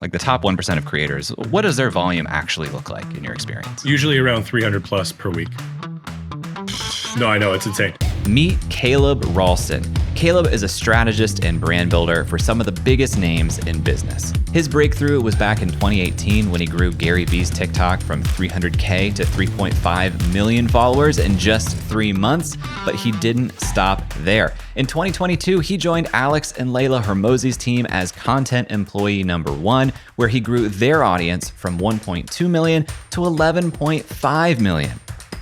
Like the top 1% of creators, what does their volume actually look like in your experience? Usually around 300 plus per week. No, I know, it's insane. Meet Caleb Ralston. Caleb is a strategist and brand builder for some of the biggest names in business. His breakthrough was back in 2018 when he grew GaryVee's TikTok from 300K to 3.5 million followers in just 3 months, but he didn't stop there. In 2022, he joined Alex and Layla Hormozi's team as content employee number 1, where he grew their audience from 1.2 million to 11.5 million.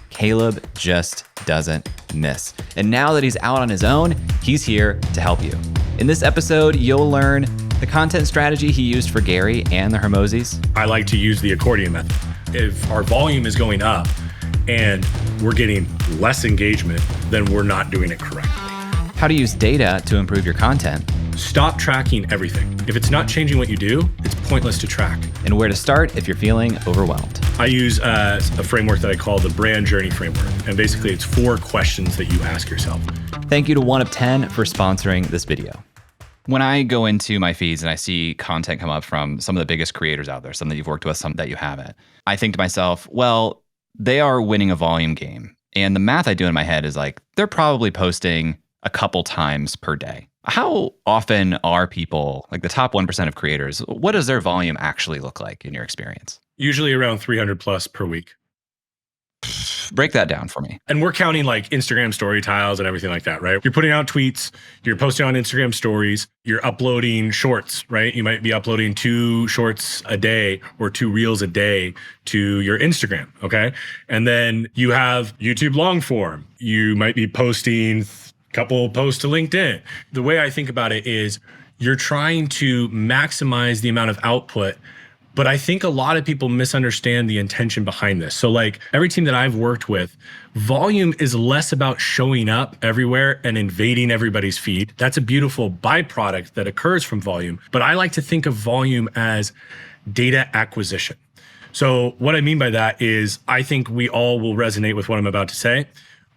Caleb just doesn't miss. And now that he's out on his own, he's here to help you. In this episode, you'll learn the content strategy he used for Gary and the Hormozis. I like to use the accordion method. If our volume is going up and we're getting less engagement, then we're not doing it correctly. How to use data to improve your content. Stop tracking everything. If it's not changing what you do, it's pointless to track. And where to start if you're feeling overwhelmed. I use a framework that I call the brand journey framework. And basically it's 4 questions that you ask yourself. Thank you to 1 of 10 for sponsoring this video. When I go into my feeds and I see content come up from some of the biggest creators out there, some that you've worked with, some that you haven't, I think to myself, well, they are winning a volume game. And the math I do in my head is like, they're probably posting a couple times per day. How often are people, like the top 1% of creators, what does their volume actually look like in your experience? Usually around 300 plus per week. Break that down for me. And we're counting like Instagram story tiles and everything like that, right? You're putting out tweets, you're posting on Instagram stories, you're uploading shorts, right? You might be uploading 2 shorts a day or 2 reels a day to your Instagram, okay? And then you have YouTube long form. You might be posting couple posts to LinkedIn. The way I think about it is you're trying to maximize the amount of output, but I think a lot of people misunderstand the intention behind this. So like every team that I've worked with, volume is less about showing up everywhere and invading everybody's feed. That's a beautiful byproduct that occurs from volume. But I like to think of volume as data acquisition. So what I mean by that is I think we all will resonate with what I'm about to say.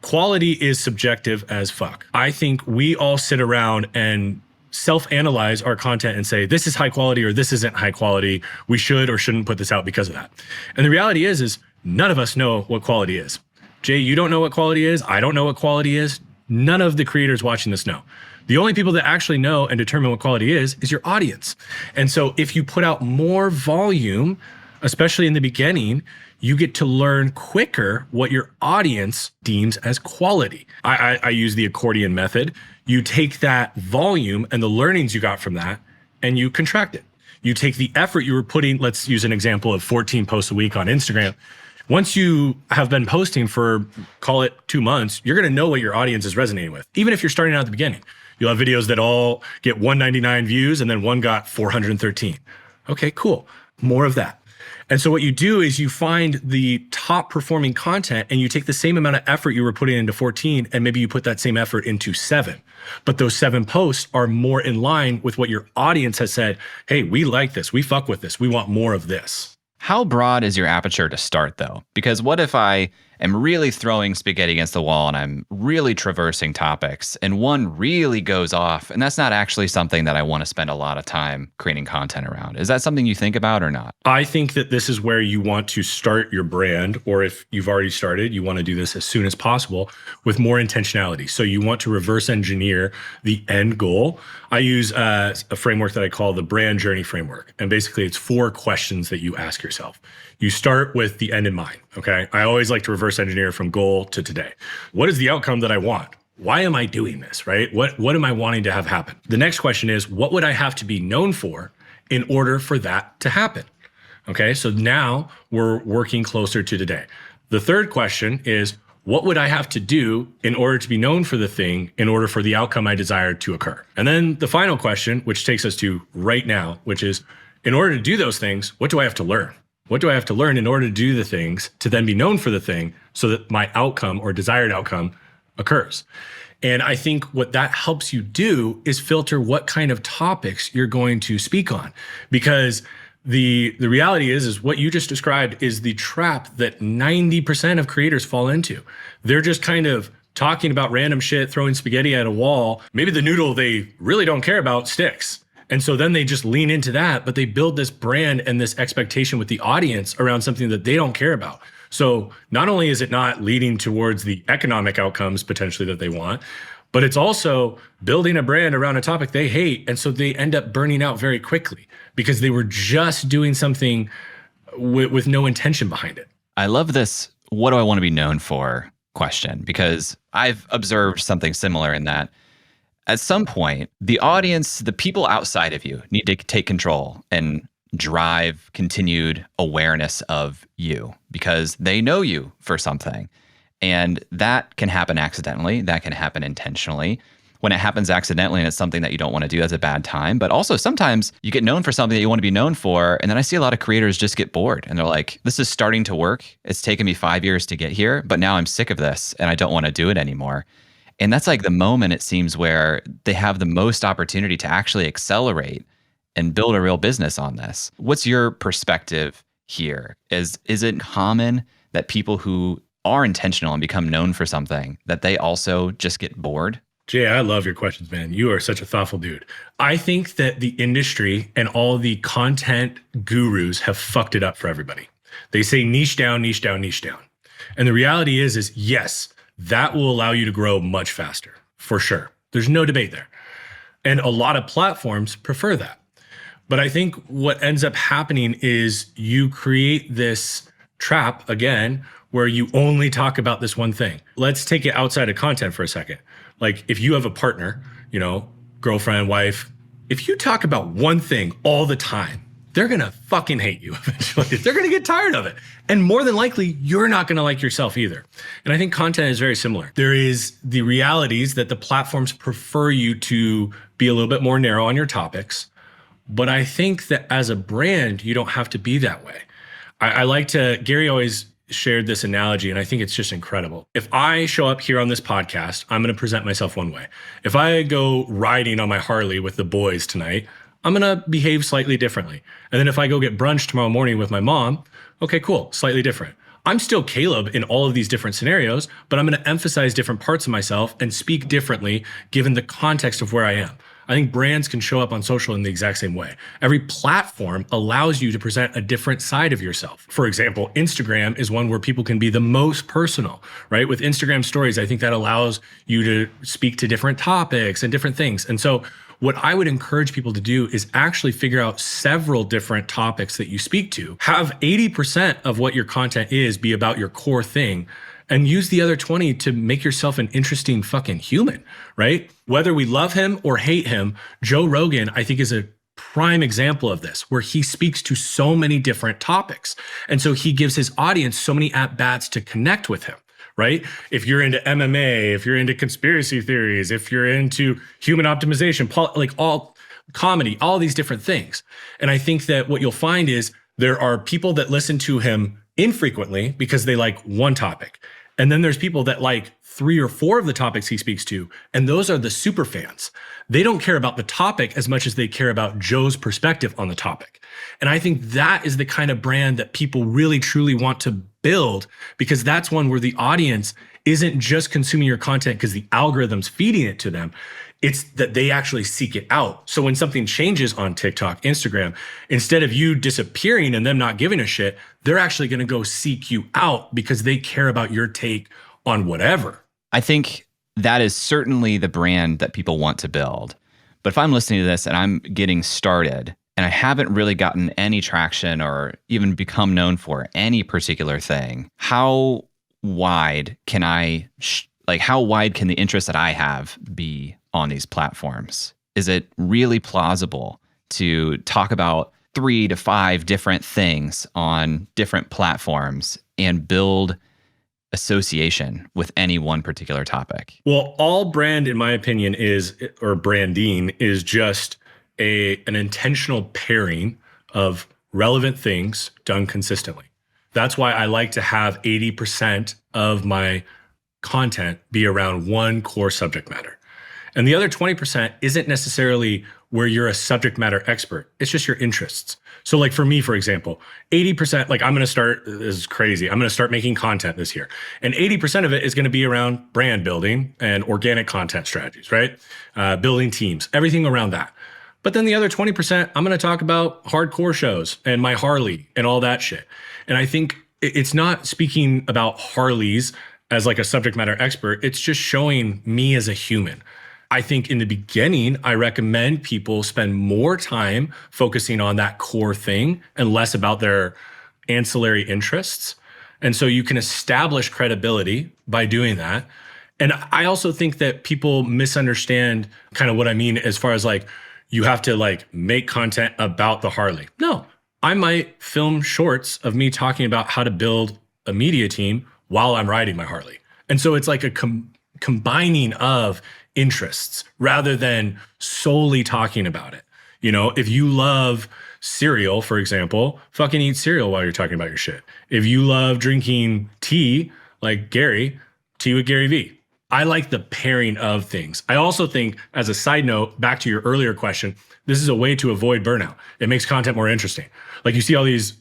Quality is subjective as fuck. I think we all sit around and self-analyze our content and say, this is high quality or this isn't high quality. We should or shouldn't put this out because of that. And the reality is none of us know what quality is. Jay, you don't know what quality is. I don't know what quality is. None of the creators watching this know. The only people that actually know and determine what quality is your audience. And so if you put out more volume, especially in the beginning, you get to learn quicker what your audience deems as quality. I use the accordion method. You take that volume and the learnings you got from that and you contract it. You take the effort you were putting, let's use an example of 14 posts a week on Instagram. Once you have been posting for, call it 2 months, you're gonna know what your audience is resonating with. Even if you're starting out at the beginning, you'll have videos that all get 199 views and then one got 413. Okay, cool, more of that. And so what you do is you find the top performing content and you take the same amount of effort you were putting into 14 and maybe you put that same effort into 7. But those 7 posts are more in line with what your audience has said, hey, we like this, we fuck with this, we want more of this. How broad is your aperture to start though? Because what if I am really throwing spaghetti against the wall and I'm really traversing topics and one really goes off and that's not actually something that I want to spend a lot of time creating content around? Is that something you think about or not? I think that this is where you want to start your brand, or if you've already started, you want to do this as soon as possible with more intentionality. So you want to reverse engineer the end goal. I use a framework that I call the brand journey framework. And basically it's 4 questions that you ask yourself. You start with the end in mind, okay? I always like to reverse engineer from goal to today. What is the outcome that I want? Why am I doing this, right? What am I wanting to have happen? The next question is, what would I have to be known for in order for that to happen? Okay, so now we're working closer to today. The third question is, what would I have to do in order to be known for the thing, in order for the outcome I desire to occur? And then the final question, which takes us to right now, which is, in order to do those things, what do I have to learn? What do I have to learn in order to do the things to then be known for the thing so that my outcome or desired outcome occurs? And I think what that helps you do is filter what kind of topics you're going to speak on. Because the reality is what you just described is the trap that 90% of creators fall into. They're just kind of talking about random shit, throwing spaghetti at a wall. Maybe the noodle they really don't care about sticks. And so then they just lean into that, but they build this brand and this expectation with the audience around something that they don't care about. So not only is it not leading towards the economic outcomes potentially that they want, but it's also building a brand around a topic they hate. And so they end up burning out very quickly because they were just doing something with no intention behind it. I love this "what do I want to be known for" question, because I've observed something similar in that at some point, the audience, the people outside of you, need to take control and drive continued awareness of you because they know you for something. And that can happen accidentally. That can happen intentionally. When it happens accidentally and it's something that you don't want to do, that's a bad time. But also sometimes you get known for something that you want to be known for. And then I see a lot of creators just get bored and they're like, this is starting to work. It's taken me 5 years to get here, but now I'm sick of this and I don't want to do it anymore. And that's like the moment, it seems, where they have the most opportunity to actually accelerate and build a real business on this. What's your perspective here? Is it common that people who are intentional and become known for something, that they also just get bored? Jay, I love your questions, man. You are such a thoughtful dude. I think that the industry and all the content gurus have fucked it up for everybody. They say niche down, niche down, niche down. And the reality is yes, that will allow you to grow much faster, for sure. There's no debate there. And a lot of platforms prefer that. But I think what ends up happening is you create this trap, again, where you only talk about this one thing. Let's take it outside of content for a second. Like if you have a partner, girlfriend, wife, if you talk about one thing all the time, they're going to fucking hate you eventually. They're going to get tired of it. And more than likely, you're not going to like yourself either. And I think content is very similar. There is the realities that the platforms prefer you to be a little bit more narrow on your topics. But I think that as a brand, you don't have to be that way. Gary always shared this analogy, and I think it's just incredible. If I show up here on this podcast, I'm going to present myself one way. If I go riding on my Harley with the boys tonight, I'm going to behave slightly differently. And then if I go get brunch tomorrow morning with my mom, okay, cool, slightly different. I'm still Caleb in all of these different scenarios, but I'm going to emphasize different parts of myself and speak differently given the context of where I am. I think brands can show up on social in the exact same way. Every platform allows you to present a different side of yourself. For example, Instagram is one where people can be the most personal, right? With Instagram stories, I think that allows you to speak to different topics and different things. And so what I would encourage people to do is actually figure out several different topics that you speak to. Have 80% of what your content is be about your core thing, and use the other 20 to make yourself an interesting fucking human, right? Whether we love him or hate him, Joe Rogan, I think, is a prime example of this, where he speaks to so many different topics. And so he gives his audience so many at-bats to connect with him, right? If you're into MMA, if you're into conspiracy theories, if you're into human optimization, like all comedy, all these different things. And I think that what you'll find is there are people that listen to him infrequently because they like one topic. And then there's people that like 3 or 4 of the topics he speaks to, and those are the super fans. They don't care about the topic as much as they care about Joe's perspective on the topic. And I think that is the kind of brand that people really truly want to build, because that's one where the audience isn't just consuming your content because the algorithm's feeding it to them. It's that they actually seek it out. So when something changes on TikTok, Instagram, instead of you disappearing and them not giving a shit, they're actually going to go seek you out because they care about your take on whatever. I think that is certainly the brand that people want to build. But if I'm listening to this and I'm getting started and I haven't really gotten any traction or even become known for any particular thing, how wide can how wide can the interest that I have be on these platforms? Is it really plausible to talk about 3 to 5 different things on different platforms and build association with any one particular topic? Well, all brand, in my opinion, or branding is just an intentional pairing of relevant things done consistently. That's why I like to have 80% of my content be around one core subject matter. And the other 20% isn't necessarily where you're a subject matter expert. It's just your interests. So like for me, for example, 80%, like I'm going to start, this is crazy, I'm going to start making content this year. And 80% of it is going to be around brand building and organic content strategies, right? Building teams, everything around that. But then the other 20%, I'm going to talk about hardcore shows and my Harley and all that shit. And I think it's not speaking about Harleys as like a subject matter expert. It's just showing me as a human. I think in the beginning, I recommend people spend more time focusing on that core thing and less about their ancillary interests. And so you can establish credibility by doing that. And I also think that people misunderstand kind of what I mean as far as like, you have to like make content about the Harley. No, I might film shorts of me talking about how to build a media team while I'm riding my Harley. And so it's like a combining of interests rather than solely talking about it. You know, if you love cereal, for example, fucking eat cereal while you're talking about your shit. If you love drinking tea, like Gary, tea with GaryVee. I like the pairing of things. I also think, as a side note, back to your earlier question, this is a way to avoid burnout. It makes content more interesting. Like you see all these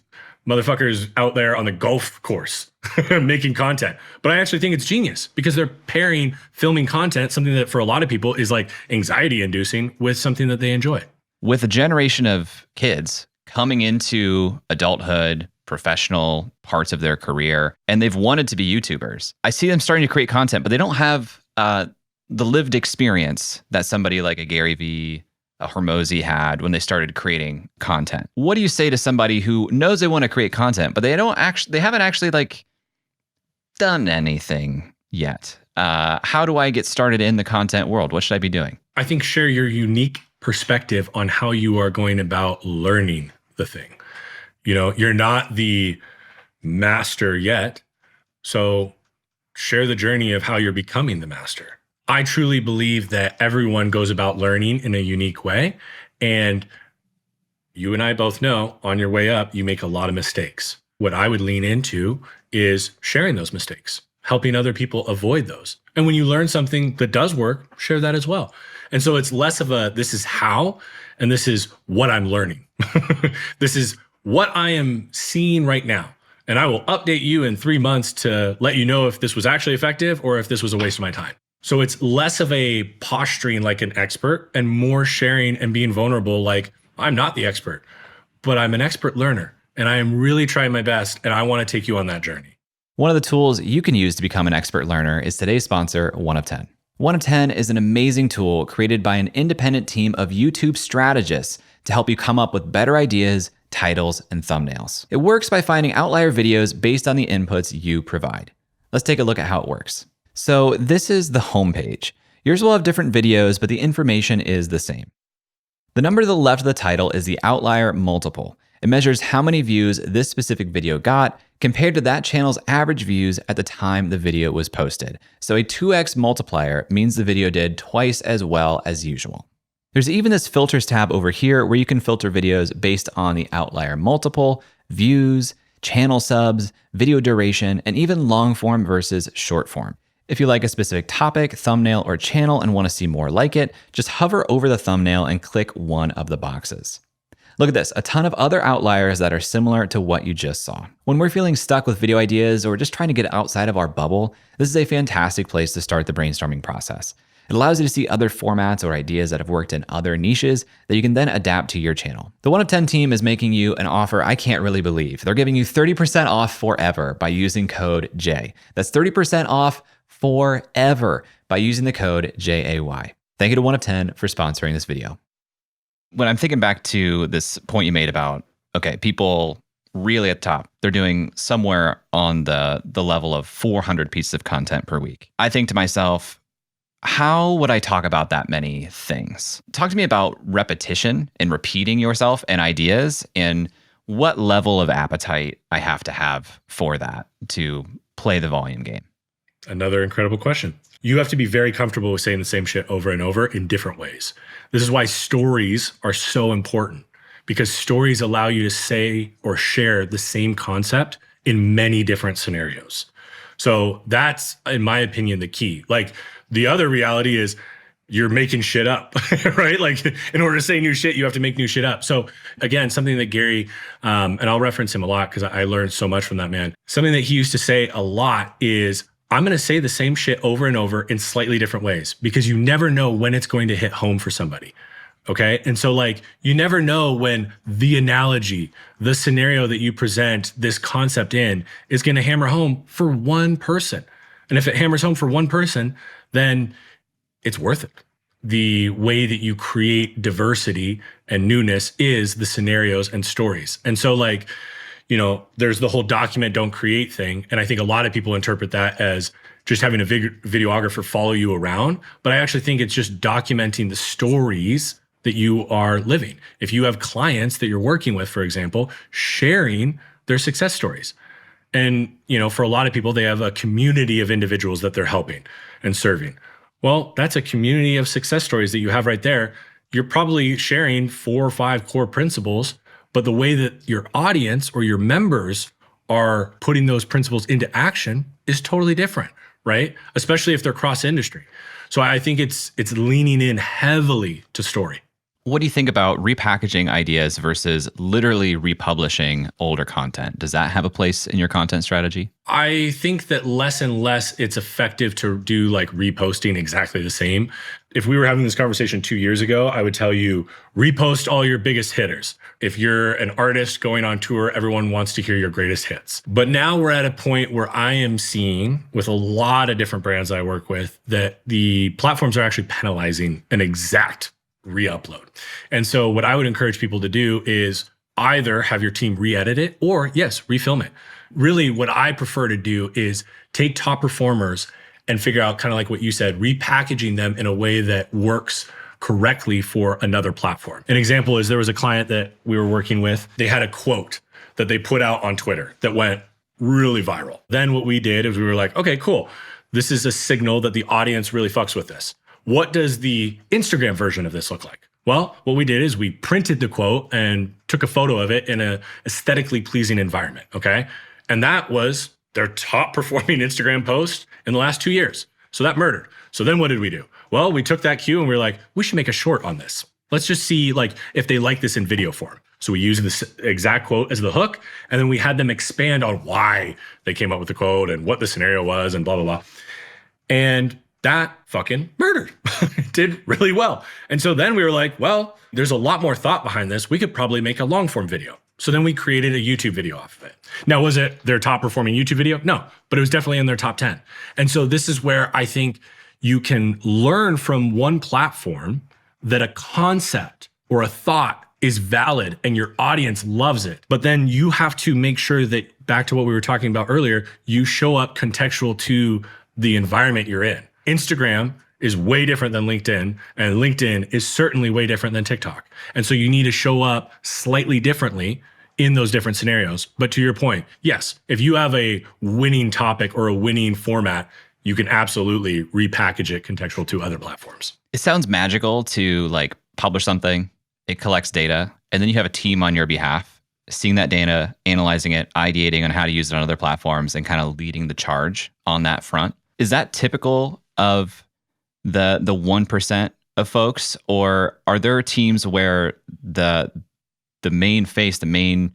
motherfuckers out there on the golf course making content. But I actually think it's genius because they're pairing filming content, something that for a lot of people is like anxiety inducing, with something that they enjoy. With a generation of kids coming into adulthood, professional parts of their career, and they've wanted to be YouTubers, I see them starting to create content, but they don't have the lived experience that somebody like a GaryVee, a Hormozi had when they started creating content. What do you say to somebody who knows they want to create content, but they haven't actually like done anything yet? How do I get started in the content world? What should I be doing? I think share your unique perspective on how you are going about learning the thing. You know, you're not the master yet, so share the journey of how you're becoming the master. I truly believe that everyone goes about learning in a unique way. And you and I both know on your way up, you make a lot of mistakes. What I would lean into is sharing those mistakes, helping other people avoid those. And when you learn something that does work, share that as well. And so it's less of a, this is how, and this is what I'm learning. This is what I am seeing right now. And I will update you in 3 months to let you know if this was actually effective or if this was a waste of my time. So it's less of a posturing like an expert and more sharing and being vulnerable. Like, I'm not the expert, but I'm an expert learner and I am really trying my best. And I want to take you on that journey. One of the tools you can use to become an expert learner is today's sponsor, 1 of 10. 1 of 10 is an amazing tool created by an independent team of YouTube strategists to help you come up with better ideas, titles, and thumbnails. It works by finding outlier videos based on the inputs you provide. Let's take a look at how it works. So this is the homepage. Yours will have different videos, but the information is the same. The number to the left of the title is the outlier multiple. It measures how many views this specific video got compared to that channel's average views at the time the video was posted. So a 2x multiplier means the video did twice as well as usual. There's even this filters tab over here where you can filter videos based on the outlier multiple, views, channel subs, video duration, and even long form versus short form. If you like a specific topic, thumbnail, or channel and want to see more like it, just hover over the thumbnail and click one of the boxes. Look at this, a ton of other outliers that are similar to what you just saw. When we're feeling stuck with video ideas or just trying to get outside of our bubble, this is a fantastic place to start the brainstorming process. It allows you to see other formats or ideas that have worked in other niches that you can then adapt to your channel. The 1 of 10 team is making you an offer I can't really believe. They're giving you 30% off forever by using code J. That's 30% off forever by using the code JAY. Thank you to 1 of 10 for sponsoring this video. When I'm thinking back to this point you made about, okay, people really at the top, they're doing somewhere on the level of 400 pieces of content per week. I think to myself, how would I talk about that many things? Talk to me about repetition and repeating yourself and ideas and what level of appetite I have to have for that to play the volume game. Another incredible question. You have to be very comfortable with saying the same shit over and over in different ways. This is why stories are so important, because stories allow you to say or share the same concept in many different scenarios. So that's, in my opinion, the key. Like, the other reality is you're making shit up, right? Like, in order to say new shit, you have to make new shit up. So again, something that Gary, and I'll reference him a lot because I learned so much from that man. Something that he used to say a lot is, I'm going to say the same shit over and over in slightly different ways, because you never know when it's going to hit home for somebody. Okay. And so like, you never know when the analogy, the scenario that you present this concept in is going to hammer home for one person. And if it hammers home for one person, then it's worth it. The way that you create diversity and newness is the scenarios and stories. And so like, there's the whole document, don't create thing. And I think a lot of people interpret that as just having a videographer follow you around. But I actually think it's just documenting the stories that you are living. If you have clients that you're working with, for example, sharing their success stories. And, for a lot of people, they have a community of individuals that they're helping and serving. Well, that's a community of success stories that you have right there. You're probably sharing 4 or 5 core principles, but the way that your audience or your members are putting those principles into action is totally different, right? Especially if they're cross industry. So I think it's leaning in heavily to story. What do you think about repackaging ideas versus literally republishing older content? Does that have a place in your content strategy? I think that less and less it's effective to do like reposting exactly the same. If we were having this conversation 2 years ago, I would tell you repost all your biggest hitters. If you're an artist going on tour, everyone wants to hear your greatest hits. But now we're at a point where I am seeing with a lot of different brands I work with that the platforms are actually penalizing an exact re-upload. And so what I would encourage people to do is either have your team re-edit it or yes, refilm it. Really what I prefer to do is take top performers and figure out kind of like what you said, repackaging them in a way that works correctly for another platform. An example is there was a client that we were working with. They had a quote that they put out on Twitter that went really viral. Then what we did is we were like, okay, cool. This is a signal that the audience really fucks with this. What does the Instagram version of this look like? Well, what we did is we printed the quote and took a photo of it in an aesthetically pleasing environment, okay? And that was their top performing Instagram post in the last 2 years. So that murdered. So then what did we do? Well, we took that cue and we were like, we should make a short on this. Let's just see like if they like this in video form. So we used this exact quote as the hook, and then we had them expand on why they came up with the quote and what the scenario was and blah, blah, blah. And that fucking murdered. It did really well. And so then we were like, well, there's a lot more thought behind this. We could probably make a long form video. So then we created a YouTube video off of it. Now, was it their top performing YouTube video? No, but it was definitely in their top 10. And so this is where I think you can learn from one platform that a concept or a thought is valid and your audience loves it. But then you have to make sure that, back to what we were talking about earlier, you show up contextual to the environment you're in. Instagram is way different than LinkedIn, and LinkedIn is certainly way different than TikTok. And so you need to show up slightly differently in those different scenarios. But to your point, yes, if you have a winning topic or a winning format, you can absolutely repackage it contextual to other platforms. It sounds magical to like publish something, it collects data, and then you have a team on your behalf, seeing that data, analyzing it, ideating on how to use it on other platforms, and kind of leading the charge on that front. Is that typical of the 1% of folks, or are there teams where the main face, the main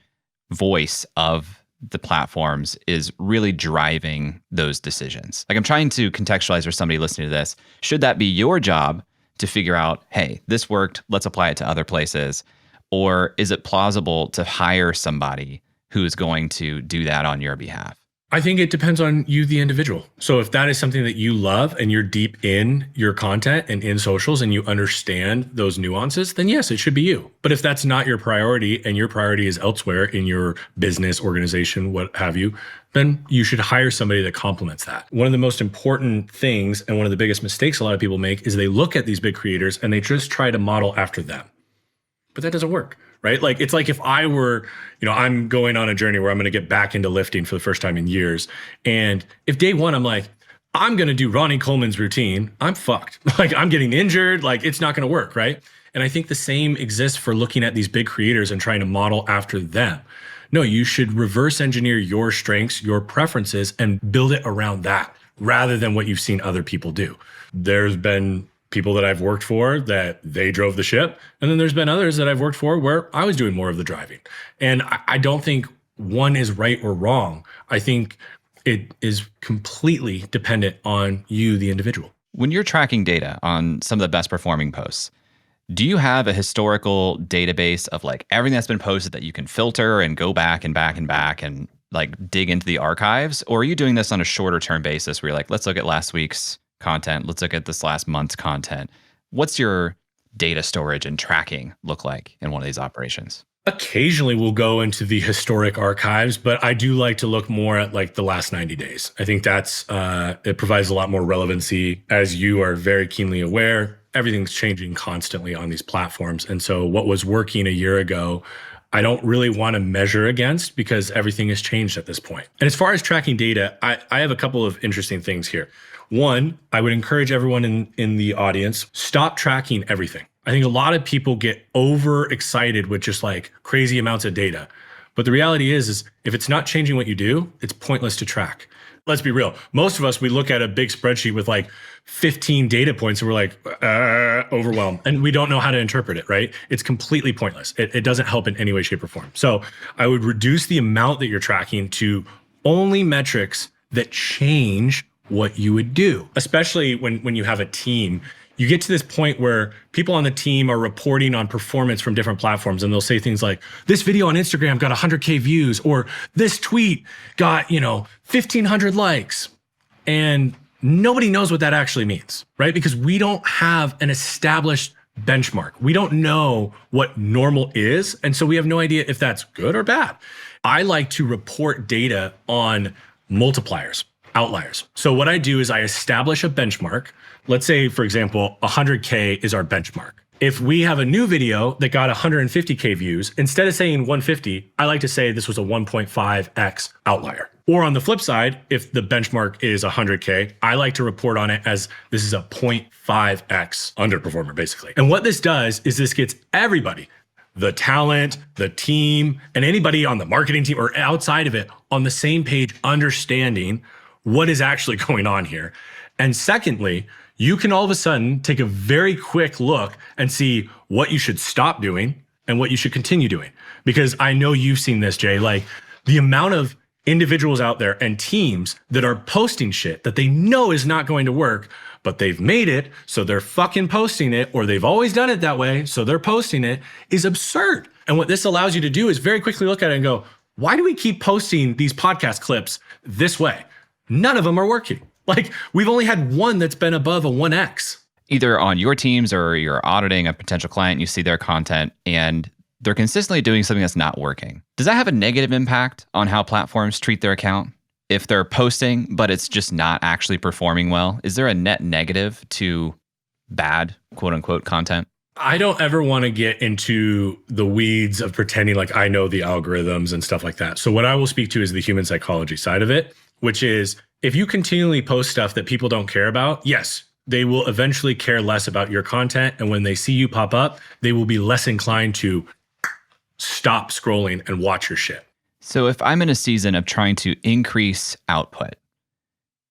voice of the platforms is really driving those decisions? Like, I'm trying to contextualize for somebody listening to this. Should that be your job to figure out, hey, this worked, let's apply it to other places? Or is it plausible to hire somebody who is going to do that on your behalf? I think it depends on you, the individual. So if that is something that you love and you're deep in your content and in socials and you understand those nuances, then yes, it should be you. But if that's not your priority and your priority is elsewhere in your business, organization, what have you, then you should hire somebody that complements that. One of the most important things and one of the biggest mistakes a lot of people make is they look at these big creators and they just try to model after them. But that doesn't work, right? Like, it's like if I were, I'm going on a journey where I'm going to get back into lifting for the first time in years. And if day one, I'm like, I'm going to do Ronnie Coleman's routine, I'm fucked. Like, I'm getting injured. Like, it's not going to work, right? And I think the same exists for looking at these big creators and trying to model after them. No, you should reverse engineer your strengths, your preferences, and build it around that rather than what you've seen other people do. There's been people that I've worked for that they drove the ship. And then there's been others that I've worked for where I was doing more of the driving. And I don't think one is right or wrong. I think it is completely dependent on you, the individual. When you're tracking data on some of the best performing posts, Do you have a historical database of like everything that's been posted that you can filter and go back and back and back and like dig into the archives? Or are you doing this on a shorter term basis where you're like, let's look at last week's content, let's look at this last month's content? What's your data storage and tracking look like in one of these operations? Occasionally we'll go into the historic archives, but I do like to look more at like the last 90 days. I think that's it provides a lot more relevancy. As you are very keenly aware, everything's changing constantly on these platforms. And so what was working a year ago, I don't really want to measure against because everything has changed at this point. And as far as tracking data, I have a couple of interesting things here. One, I would encourage everyone in the audience, stop tracking everything. I think a lot of people get overexcited with just like crazy amounts of data. But the reality is if it's not changing what you do, it's pointless to track. Let's be real. Most of us, we look at a big spreadsheet with like 15 data points and we're like, overwhelmed. And we don't know how to interpret it, right? It's completely pointless. It doesn't help in any way, shape, or form. So I would reduce the amount that you're tracking to only metrics that change what you would do, especially when you have a team. You get to this point where people on the team are reporting on performance from different platforms and they'll say things like, this video on Instagram got 100K views, or this tweet got, 1,500 likes. And nobody knows what that actually means, right? Because we don't have an established benchmark. We don't know what normal is. And so we have no idea if that's good or bad. I like to report data on multipliers, outliers. So what I do is I establish a benchmark. Let's say, for example, 100K is our benchmark. If we have a new video that got 150K views, instead of saying 150, I like to say this was a 1.5x outlier. Or on the flip side, if the benchmark is 100K, I like to report on it as this is a 0.5x underperformer, basically. And what this does is this gets everybody, the talent, the team, and anybody on the marketing team or outside of it on the same page, understanding what is actually going on here. And secondly, you can all of a sudden take a very quick look and see what you should stop doing and what you should continue doing. Because I know you've seen this, Jay, like the amount of individuals out there and teams that are posting shit that they know is not going to work, but they've made it, so they're fucking posting it, or they've always done it that way, so they're posting it, is absurd. And what this allows you to do is very quickly look at it and go, why do we keep posting these podcast clips this way? None of them are working. Like, we've only had one that's been above a 1x. Either on your teams or you're auditing a potential client, you see their content and they're consistently doing something that's not working. Does that have a negative impact on how platforms treat their account? If they're posting, but it's just not actually performing well, is there a net negative to bad, quote unquote, content? I don't ever want to get into the weeds of pretending like I know the algorithms and stuff like that. So what I will speak to is the human psychology side of it, which is if you continually post stuff that people don't care about, yes, they will eventually care less about your content. And when they see you pop up, they will be less inclined to stop scrolling and watch your shit. So if I'm in a season of trying to increase output,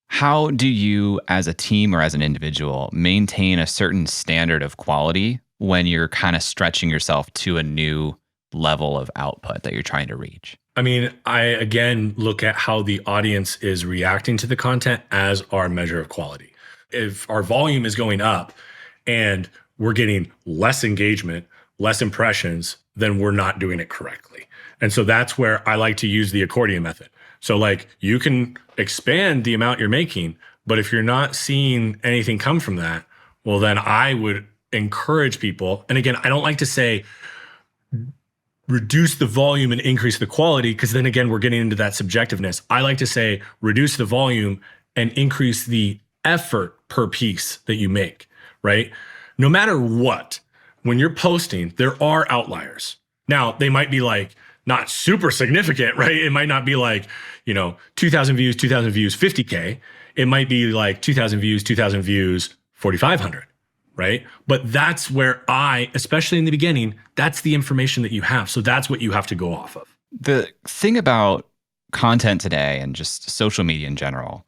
how do you as a team or as an individual maintain a certain standard of quality when you're kind of stretching yourself to a new level of output that you're trying to reach? I mean, I again look at how the audience is reacting to the content as our measure of quality. If our volume is going up and we're getting less engagement, less impressions, then we're not doing it correctly. And so that's where I like to use the accordion method. So like you can expand the amount you're making, but if you're not seeing anything come from that, well, then I would encourage people. And again, I don't like to say reduce the volume and increase the quality, because then again, we're getting into that subjectiveness. I like to say reduce the volume and increase the effort per piece that you make, right? No matter what, when you're posting, there are outliers. Now, they might be like not super significant, right? It might not be like, 2,000 views, 50K. It might be like 2,000 views, 4,500. Right? But that's where especially in the beginning, that's the information that you have. So that's what you have to go off of. The thing about content today and just social media in general,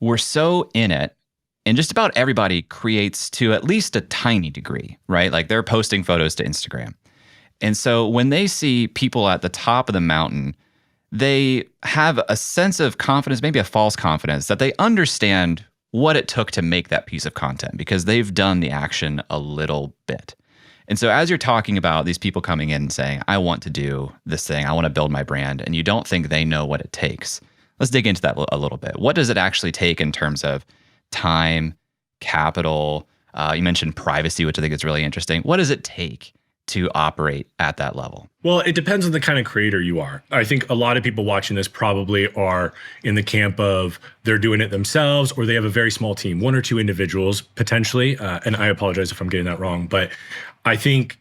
we're so in it, and just about everybody creates to at least a tiny degree, right? Like they're posting photos to Instagram. And so when they see people at the top of the mountain, they have a sense of confidence, maybe a false confidence, that they understand what it took to make that piece of content because they've done the action a little bit. And so as you're talking about these people coming in and saying, I want to do this thing, I want to build my brand, and you don't think they know what it takes, let's dig into that a little bit. What does it actually take in terms of time, capital? You mentioned privacy, which I think is really interesting. What does it take to operate at that level? Well, it depends on the kind of creator you are. I think a lot of people watching this probably are in the camp of they're doing it themselves, or they have a very small team, 1 or 2 individuals potentially. And I apologize if I'm getting that wrong, but I think,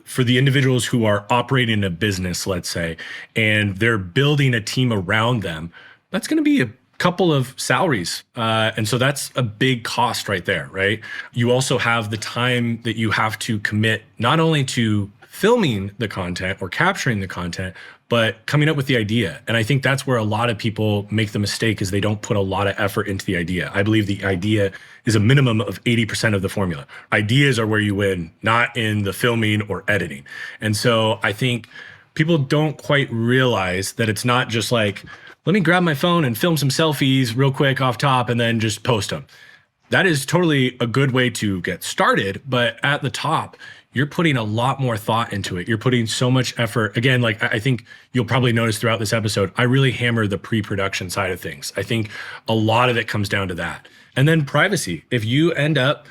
for the individuals who are operating a business, let's say, and they're building a team around them, that's going to be a couple of salaries. And so that's a big cost right there, right? You also have the time that you have to commit not only to filming the content or capturing the content, but coming up with the idea. And I think that's where a lot of people make the mistake, is they don't put a lot of effort into the idea. I believe the idea is a minimum of 80% of the formula. Ideas are where you win, not in the filming or editing. And so I think people don't quite realize that it's not just like, let me grab my phone and film some selfies real quick off top and then just post them. That is totally a good way to get started. But at the top, you're putting a lot more thought into it. You're putting so much effort. Again, like I think you'll probably notice throughout this episode, I really hammer the pre-production side of things. I think a lot of it comes down to that. And then privacy. If you end up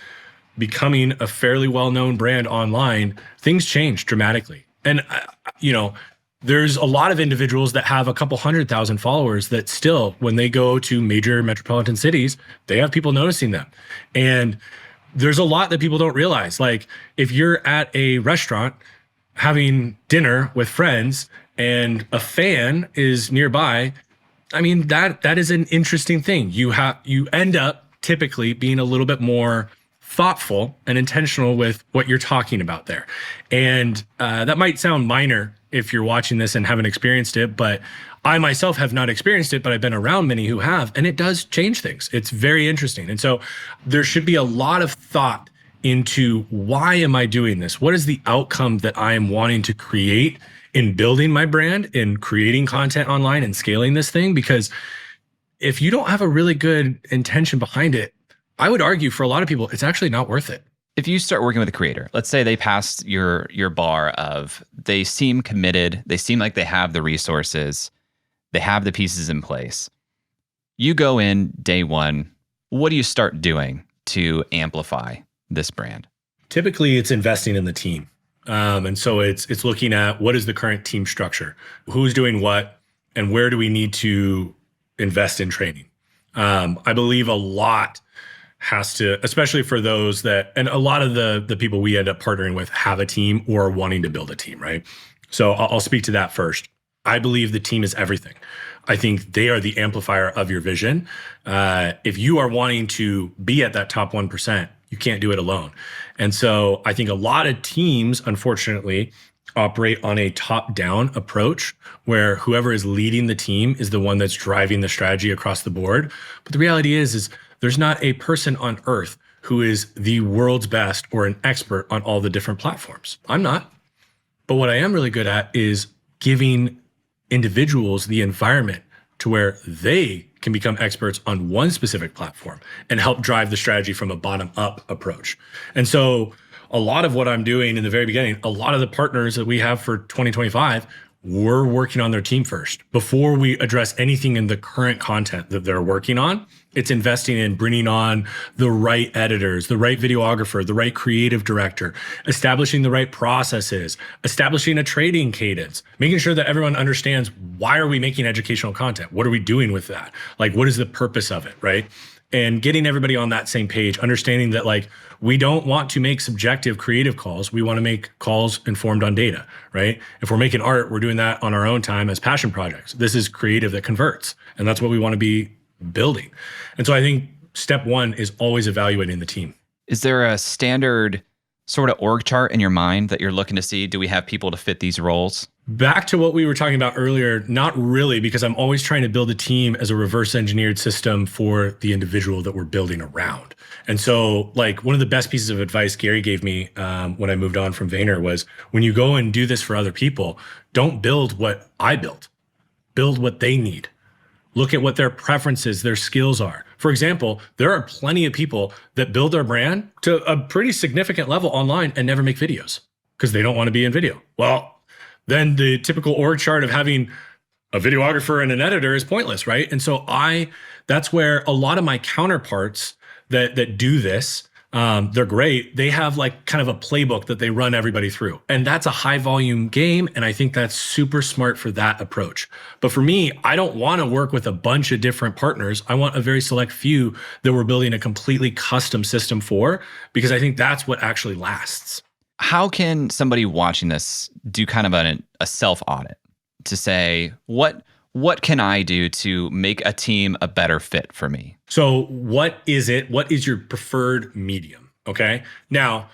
becoming a fairly well-known brand online, things change dramatically. And, there's a lot of individuals that have a couple 100,000 followers that still, when they go to major metropolitan cities, they have people noticing them. And there's a lot that people don't realize. Like if you're at a restaurant having dinner with friends and a fan is nearby, I mean, that is an interesting thing. You end up typically being a little bit more thoughtful and intentional with what you're talking about there. And that might sound minor if you're watching this and haven't experienced it, but I myself have not experienced it, but I've been around many who have, and it does change things. It's very interesting. And so there should be a lot of thought into, why am I doing this? What is the outcome that I am wanting to create in building my brand, in creating content online and scaling this thing? Because if you don't have a really good intention behind it, I would argue for a lot of people, it's actually not worth it. If you start working with a creator, let's say they pass your bar of, they seem committed, they seem like they have the resources, they have the pieces in place. You go in day one, what do you start doing to amplify this brand? Typically, it's investing in the team. And so it's looking at, what is the current team structure? Who's doing what? And where do we need to invest in training? I believe a lot has to, especially for those that, and a lot of the people we end up partnering with have a team or are wanting to build a team, right? So I'll speak to that first. I believe the team is everything. I think they are the amplifier of your vision. If you are wanting to be at that top 1%, you can't do it alone. And so I think a lot of teams, unfortunately, operate on a top-down approach where whoever is leading the team is the one that's driving the strategy across the board. But the reality is there's not a person on earth who is the world's best or an expert on all the different platforms. I'm not. But what I am really good at is giving individuals the environment to where they can become experts on one specific platform and help drive the strategy from a bottom-up approach. And so a lot of what I'm doing in the very beginning, a lot of the partners that we have for 2025, we're working on their team first. Before we address anything in the current content that they're working on, it's investing in bringing on the right editors, the right videographer, the right creative director, establishing the right processes, establishing a trading cadence, making sure that everyone understands, why are we making educational content? What are we doing with that? Like, what is the purpose of it, right? And getting everybody on that same page, understanding that, like, we don't want to make subjective creative calls. We want to make calls informed on data, right? If we're making art, we're doing that on our own time as passion projects. This is creative that converts. And that's what we want to be building. And so I think step one is always evaluating the team. Is there a standard sort of org chart in your mind that you're looking to see? Do we have people to fit these roles? Back to what we were talking about earlier, not really, because I'm always trying to build a team as a reverse engineered system for the individual that we're building around. And so, like, one of the best pieces of advice Gary gave me when I moved on from Vayner was, when you go and do this for other people, don't build what I built, build what they need. Look at what their preferences, their skills are. For example, there are plenty of people that build their brand to a pretty significant level online and never make videos because they don't want to be in video. Well, then the typical org chart of having a videographer and an editor is pointless, right? And so that's where a lot of my counterparts that do this, they're great. They have like kind of a playbook that they run everybody through. And that's a high volume game. And I think that's super smart for that approach. But for me, I don't want to work with a bunch of different partners. I want a very select few that we're building a completely custom system for, because I think that's what actually lasts. How can somebody watching this do kind of a self-audit to say, what can I do to make a team a better fit for me? So what is it? What is your preferred medium? Okay. Now,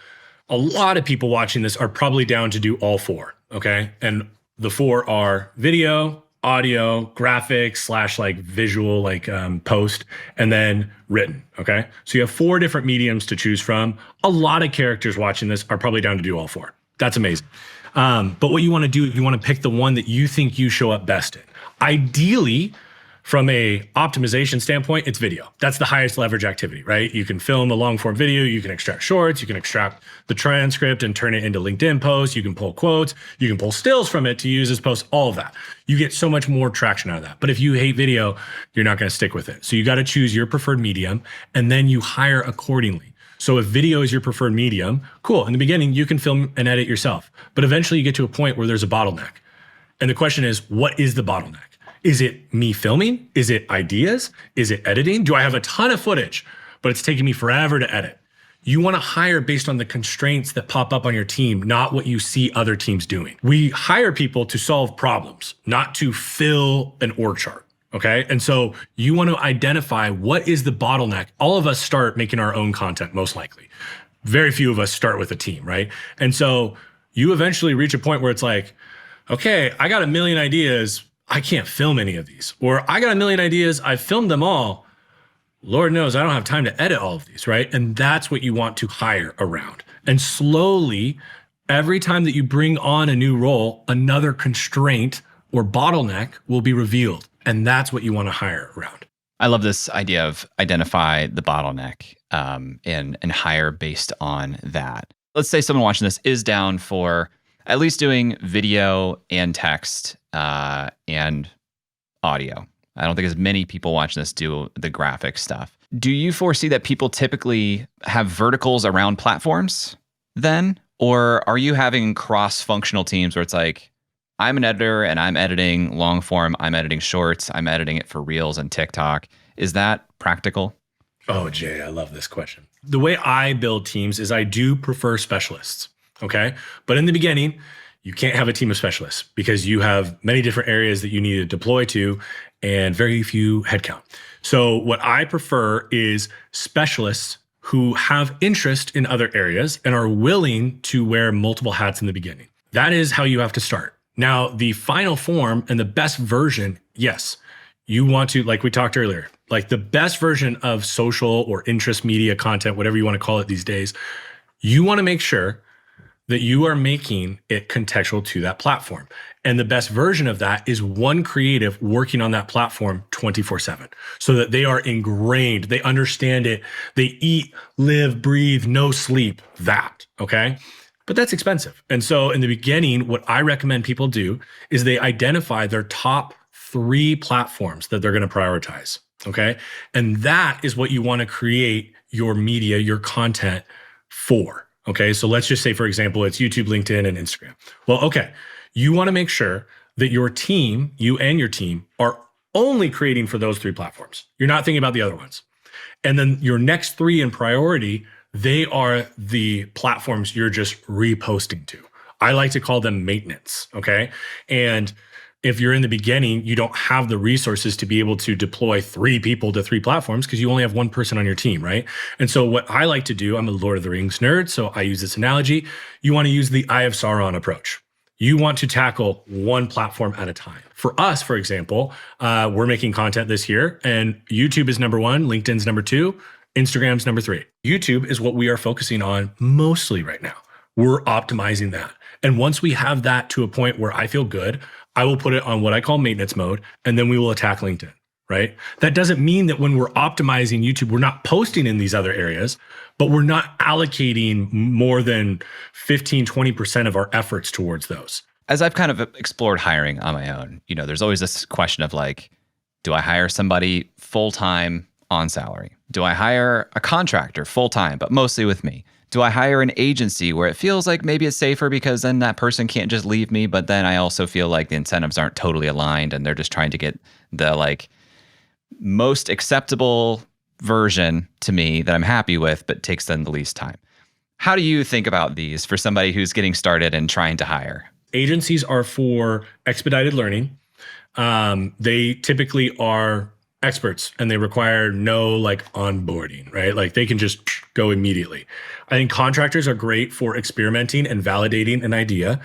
a lot of people watching this are probably down to do all four. Okay. And the four are video, audio, graphics / like visual, like post, and then written. Okay. So you have four different mediums to choose from. A lot of characters watching this are probably down to do all four. That's amazing. But what you want to do, you want to pick the one that you think you show up best in. Ideally, from a optimization standpoint, it's video. That's the highest leverage activity, right? You can film a long form video, you can extract shorts, you can extract the transcript and turn it into LinkedIn posts, you can pull quotes, you can pull stills from it to use as posts, all of that. You get so much more traction out of that. But if you hate video, you're not going to stick with it. So you got to choose your preferred medium and then you hire accordingly. So if video is your preferred medium, cool. In the beginning, you can film and edit yourself, but eventually you get to a point where there's a bottleneck. And the question is, what is the bottleneck? Is it me filming? Is it ideas? Is it editing? Do I have a ton of footage, but it's taking me forever to edit? You want to hire based on the constraints that pop up on your team, not what you see other teams doing. We hire people to solve problems, not to fill an org chart. Okay. And so you want to identify what is the bottleneck. All of us start making our own content, most likely. Very few of us start with a team, right? And so you eventually reach a point where it's like, okay, I got a million ideas. I can't film any of these. Or I got a million ideas. I've filmed them all. Lord knows I don't have time to edit all of these, right? And that's what you want to hire around. And slowly, every time that you bring on a new role, another constraint or bottleneck will be revealed. And that's what you want to hire around. I love this idea of identify the bottleneck and hire based on that. Let's say someone watching this is down for at least doing video and text and audio. I don't think as many people watching this do the graphic stuff. Do you foresee that people typically have verticals around platforms then? Or are you having cross-functional teams where it's like, I'm an editor and I'm editing long form, I'm editing shorts, I'm editing it for Reels and TikTok. Is that practical? Oh, Jay, I love this question. The way I build teams is I do prefer specialists, okay? But in the beginning, you can't have a team of specialists because you have many different areas that you need to deploy to and very few headcount. So what I prefer is specialists who have interest in other areas and are willing to wear multiple hats in the beginning. That is how you have to start. Now, the final form and the best version, yes, you want to, like we talked earlier, like the best version of social or interest media content, whatever you want to call it these days, you want to make sure that you are making it contextual to that platform. And the best version of that is one creative working on that platform 24/7 so that they are ingrained, they understand it, they eat, live, breathe, no sleep, that, okay? But that's expensive. And so in the beginning, what I recommend people do is they identify their top 3 platforms that they're going to prioritize, okay? And that is what you want to create your media, your content for, okay? So let's just say, for example, it's YouTube, LinkedIn, and Instagram. Well, okay, you want to make sure that your team, you and your team, are only creating for those 3 platforms. You're not thinking about the other ones. And then your next 3 in priority, they are the platforms you're just reposting to. I like to call them maintenance, okay? And if you're in the beginning, you don't have the resources to be able to deploy 3 people to 3 platforms because you only have 1 person on your team, right? And so what I like to do, I'm a Lord of the Rings nerd, so I use this analogy. You want to use the Eye of Sauron approach. You want to tackle 1 platform at a time. For us, for example, we're making content this year, and YouTube is number 1, LinkedIn's number 2, Instagram's number 3. YouTube is what we are focusing on mostly right now. We're optimizing that. And once we have that to a point where I feel good, I will put it on what I call maintenance mode, and then we will attack LinkedIn. right? That doesn't mean that when we're optimizing YouTube, we're not posting in these other areas, but we're not allocating more than 15, 20% of our efforts towards those. As I've kind of explored hiring on my own, there's always this question of like, do I hire somebody full-time on salary? Do I hire a contractor full-time, but mostly with me? Do I hire an agency where it feels like maybe it's safer because then that person can't just leave me, but then I also feel like the incentives aren't totally aligned and they're just trying to get the like most acceptable version to me that I'm happy with, but takes them the least time. How do you think about these for somebody who's getting started and trying to hire? Agencies are for expedited learning. They typically are experts and they require no like onboarding, right? Like they can just go immediately. I think contractors are great for experimenting and validating an idea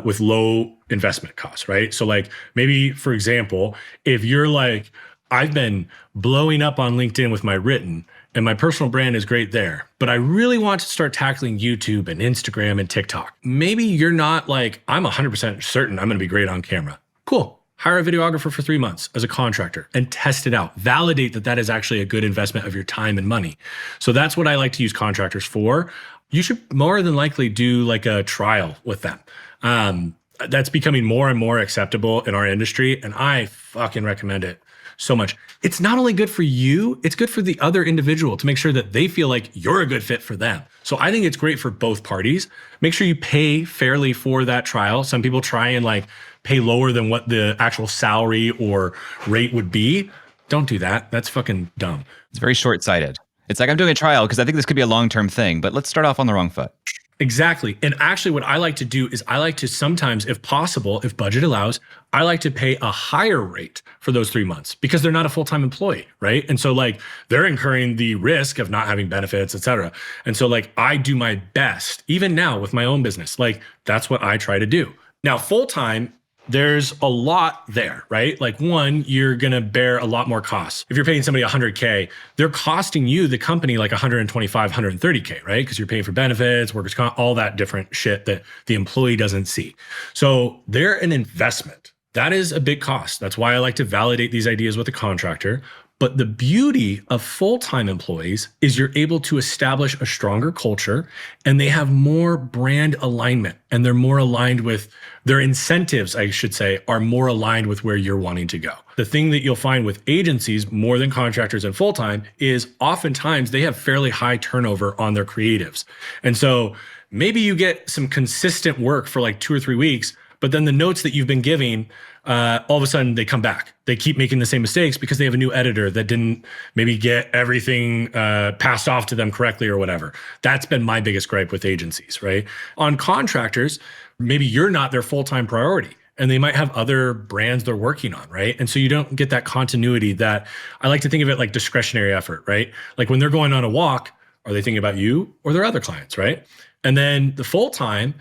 with low investment costs, right? So like maybe, for example, if you're like, I've been blowing up on LinkedIn with my written and my personal brand is great there, but I really want to start tackling YouTube and Instagram and TikTok. Maybe you're not like, I'm 100% certain I'm going to be great on camera. Cool. Hire a videographer for 3 months as a contractor and test it out. Validate that that is actually a good investment of your time and money. So that's what I like to use contractors for. You should more than likely do like a trial with them. That's becoming more and more acceptable in our industry, and I fucking recommend it so much. It's not only good for you, it's good for the other individual to make sure that they feel like you're a good fit for them. So I think it's great for both parties. Make sure you pay fairly for that trial. Some people try and like pay lower than what the actual salary or rate would be. Don't do that. That's fucking dumb. It's very short-sighted. It's like, I'm doing a trial because I think this could be a long-term thing, but let's start off on the wrong foot. Exactly. And actually what I like to do is I like to sometimes, if possible, if budget allows, I like to pay a higher rate for those 3 months because they're not a full-time employee, right? And so like they're incurring the risk of not having benefits, et cetera. And so like I do my best, even now with my own business, like that's what I try to do. Now, full-time, there's a lot there, right? Like one, you're going to bear a lot more costs. If you're paying somebody 100K, they're costing you, the company, like 125, 130K, right? Because you're paying for benefits, workers' comp, all that different shit that the employee doesn't see. So they're an investment. That is a big cost. That's why I like to validate these ideas with a contractor. But the beauty of full-time employees is you're able to establish a stronger culture and they have more brand alignment and they're more aligned with their incentives, I should say, are more aligned with where you're wanting to go. The thing that you'll find with agencies more than contractors and full-time is oftentimes they have fairly high turnover on their creatives. And so maybe you get some consistent work for like 2 or 3 weeks, but then the notes that you've been giving, all of a sudden they come back. They keep making the same mistakes because they have a new editor that didn't maybe get everything passed off to them correctly or whatever. That's been my biggest gripe with agencies, right? On contractors, maybe you're not their full-time priority and they might have other brands they're working on, right? And so you don't get that continuity that I like to think of it like discretionary effort, right? Like when they're going on a walk, are they thinking about you or their other clients, right? And then the full-time,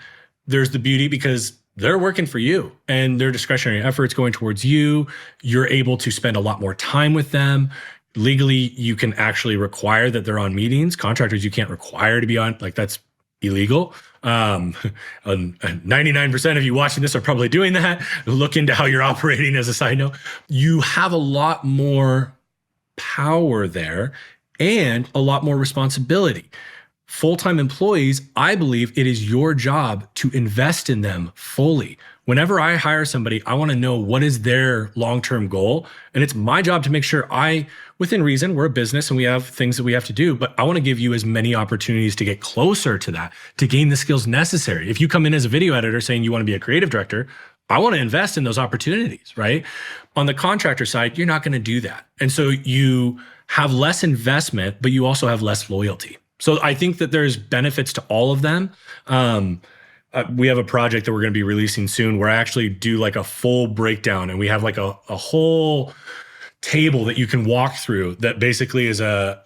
there's the beauty because they're working for you and their discretionary efforts going towards you. You're able to spend a lot more time with them. Legally, you can actually require that they're on meetings. Contractors, you can't require to be on, like that's illegal. 99% of you watching this are probably doing that. Look into how you're operating as a side note. You have a lot more power there and a lot more responsibility. Full-time employees, I believe it is your job to invest in them fully. Whenever I hire somebody, I want to know what is their long-term goal. And it's my job to make sure within reason, we're a business and we have things that we have to do, but I want to give you as many opportunities to get closer to that, to gain the skills necessary. If you come in as a video editor saying you want to be a creative director, I want to invest in those opportunities, right? On the contractor side, you're not going to do that. And so you have less investment, but you also have less loyalty. So I think that there's benefits to all of them. We have a project that we're going to be releasing soon where I actually do like a full breakdown and we have like a whole table that you can walk through that basically is a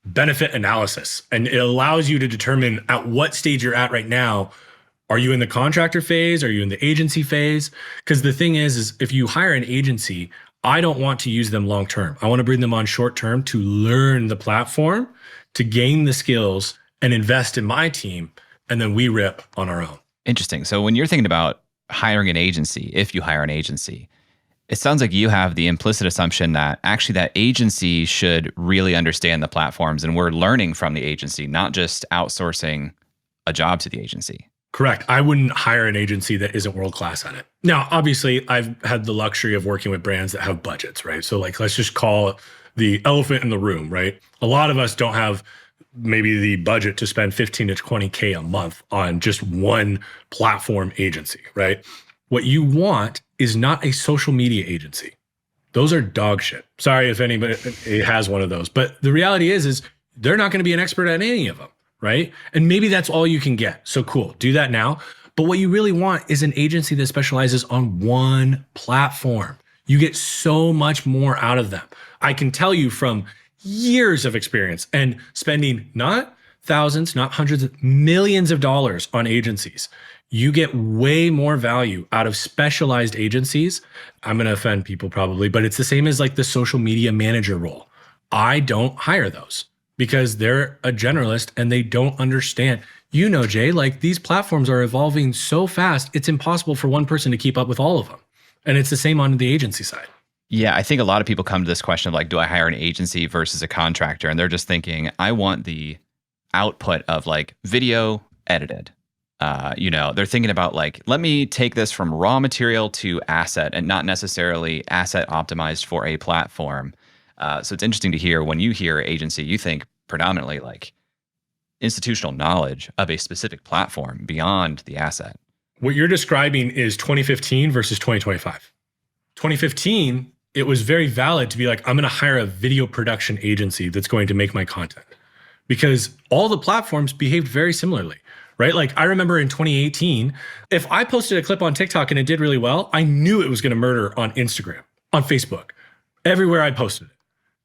benefit analysis. And it allows you to determine at what stage you're at right now. Are you in the contractor phase? Are you in the agency phase? Because the thing is if you hire an agency, I don't want to use them long-term. I want to bring them on short-term to learn the platform, to gain the skills and invest in my team, and then we rip on our own. Interesting. So when you're thinking about hiring an agency, if you hire an agency, It sounds like you have the implicit assumption that actually that agency should really understand the platforms and we're learning from the agency, not just outsourcing a job to the agency. Correct. I wouldn't hire an agency that isn't world-class at it. Now, obviously, I've had the luxury of working with brands that have budgets, right? So like, let's just call the elephant in the room, right? A lot of us don't have maybe the budget to spend 15 to 20K a month on just one platform agency, right? What you want is not a social media agency. Those are dog shit. Sorry if anybody has one of those, but the reality is they're not going to be an expert at any of them, right? And maybe that's all you can get. So cool, do that now. But what you really want is an agency that specializes on one platform. You get so much more out of them. I can tell you from years of experience and spending not thousands, not hundreds, millions of dollars on agencies. You get way more value out of specialized agencies. I'm going to offend people probably, but it's the same as like the social media manager role. I don't hire those because they're a generalist and they don't understand. You know, Jay, like these platforms are evolving so fast, it's impossible for one person to keep up with all of them. And it's the same on the agency side. Yeah, I think a lot of people come to this question of like, do I hire an agency versus a contractor? And they're just thinking, I want the output of like video edited. They're thinking about like, let me take this from raw material to asset and not necessarily asset optimized for a platform. So it's interesting to hear when you hear agency, you think predominantly like institutional knowledge of a specific platform beyond the asset. What you're describing is 2015 versus 2025. 2015, it was very valid to be like, I'm going to hire a video production agency that's going to make my content because all the platforms behaved very similarly. Right? Like I remember in 2018, if I posted a clip on TikTok and it did really well, I knew it was going to murder on Instagram, on Facebook, everywhere I posted it.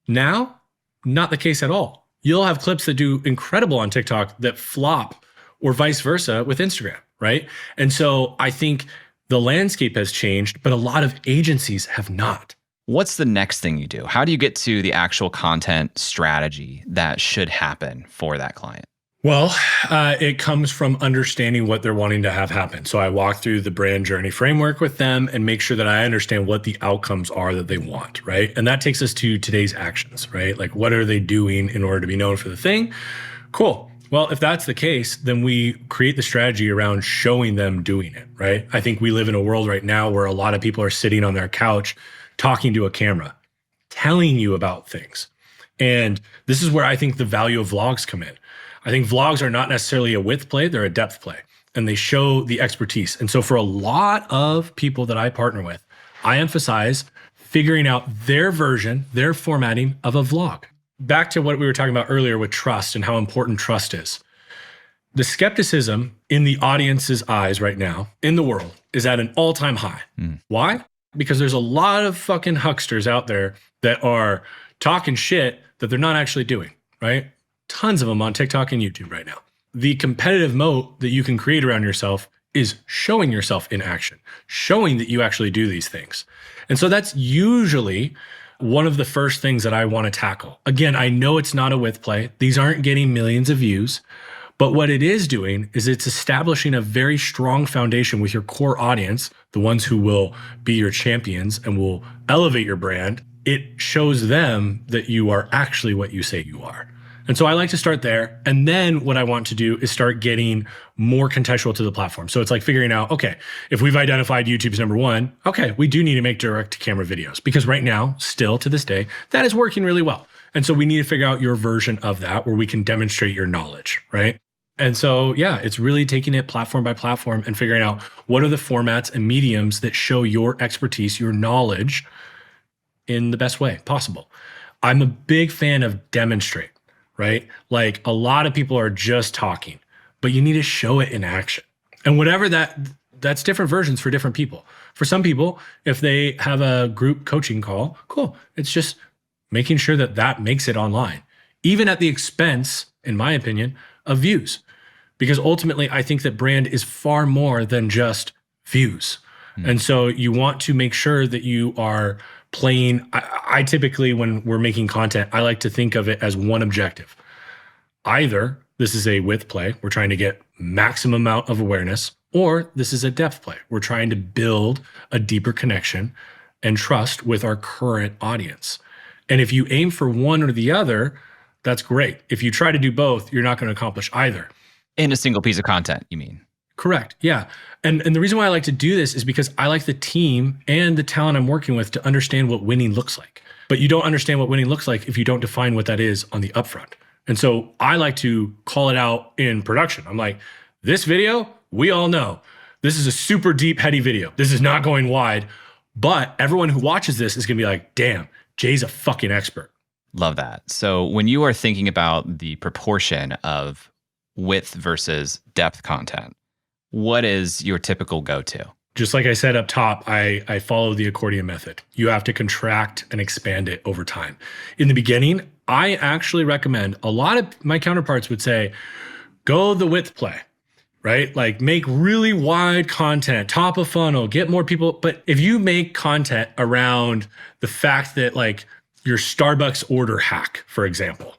Now, not the case at all. You'll have clips that do incredible on TikTok that flop or vice versa with Instagram, right? And so I think the landscape has changed, but a lot of agencies have not. What's the next thing you do? How do you get to the actual content strategy that should happen for that client? Well, it comes from understanding what they're wanting to have happen. So I walk through the brand journey framework with them and make sure that I understand what the outcomes are that they want, right? And that takes us to today's actions, right? Like what are they doing in order to be known for the thing? Cool. Well, if that's the case, then we create the strategy around showing them doing it, right? I think we live in a world right now where a lot of people are sitting on their couch talking to a camera, telling you about things. And this is where I think the value of vlogs come in. I think vlogs are not necessarily a width play, they're a depth play, and they show the expertise. And so for a lot of people that I partner with, I emphasize figuring out their version, their formatting of a vlog. Back to what we were talking about earlier with trust and how important trust is. The skepticism in the audience's eyes right now in the world is at an all-time high. Why? Because there's a lot of fucking hucksters out there that are talking shit that they're not actually doing, right? Tons of them on TikTok and YouTube right now. The competitive moat that you can create around yourself is showing yourself in action, showing that you actually do these things. And so that's usually one of the first things that I want to tackle. Again, I know it's not a width play. These aren't getting millions of views, but what it is doing is it's establishing a very strong foundation with your core audience, the ones who will be your champions and will elevate your brand. It shows them that you are actually what you say you are. And so I like to start there. And then what I want to do is start getting more contextual to the platform. So it's like figuring out, okay, if we've identified YouTube's number one, okay, we do need to make direct to camera videos because right now, still to this day, that is working really well. And so we need to figure out your version of that where we can demonstrate your knowledge, right? And so, yeah, it's really taking it platform by platform and figuring out what are the formats and mediums that show your expertise, your knowledge in the best way possible. I'm a big fan of demonstrate. Right? Like a lot of people are just talking, but you need to show it in action. And whatever that's different versions for different people. For some people, if they have a group coaching call, cool. It's just making sure that that makes it online, even at the expense, in my opinion, of views. Because ultimately, I think that brand is far more than just views. And so you want to make sure that you are playing. I typically, when we're making content, I like to think of it as one objective. Either this is a width play, we're trying to get maximum amount of awareness, or this is a depth play. We're trying to build a deeper connection and trust with our current audience. And if you aim for one or the other, that's great. If you try to do both, you're not going to accomplish either. In a single piece of content, you mean? Correct. Yeah. And the reason why I like to do this is because I like the team and the talent I'm working with to understand what winning looks like. But you don't understand what winning looks like if you don't define what that is on the upfront. And so I like to call it out in production. I'm like, this video, we all know this is a super deep, heady video. This is not going wide, but everyone who watches this is going to be like, damn, Jay's a fucking expert. Love that. So when you are thinking about the proportion of width versus depth content, what is your typical go-to? Just like I said up top, I follow the accordion method. You have to contract and expand it over time. In the beginning, I actually recommend, a lot of my counterparts would say, go the width play, right? Like make really wide content, top of funnel, get more people. But if you make content around the fact that like your Starbucks order hack, for example,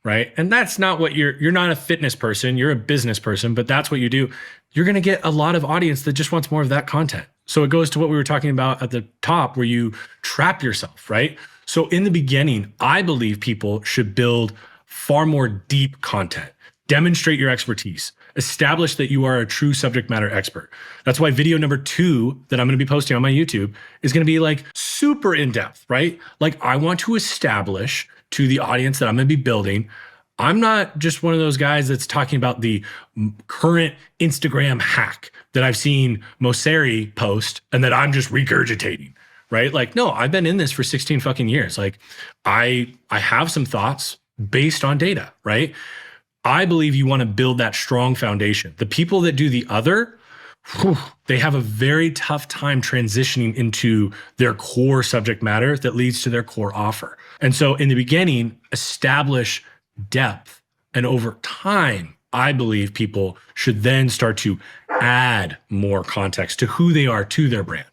right? And that's not what you're not a fitness person, you're a business person, but that's what you do. You're going to get a lot of audience that just wants more of that content. So it goes to what we were talking about at the top where you trap yourself, right? So in the beginning, I believe people should build far more deep content, demonstrate your expertise, establish that you are a true subject matter expert. That's why video number 2 that I'm going to be posting on my YouTube is going to be like super in depth, right? Like I want to establish to the audience that I'm going to be building, I'm not just one of those guys that's talking about the current Instagram hack that I've seen Mosseri post and that I'm just regurgitating, right? Like, no, I've been in this for 16 fucking years. Like I have some thoughts based on data, right? I believe you want to build that strong foundation. The people that do the other, they have a very tough time transitioning into their core subject matter that leads to their core offer. And so in the beginning, establish depth. And over time, I believe people should then start to add more context to who they are to their brand.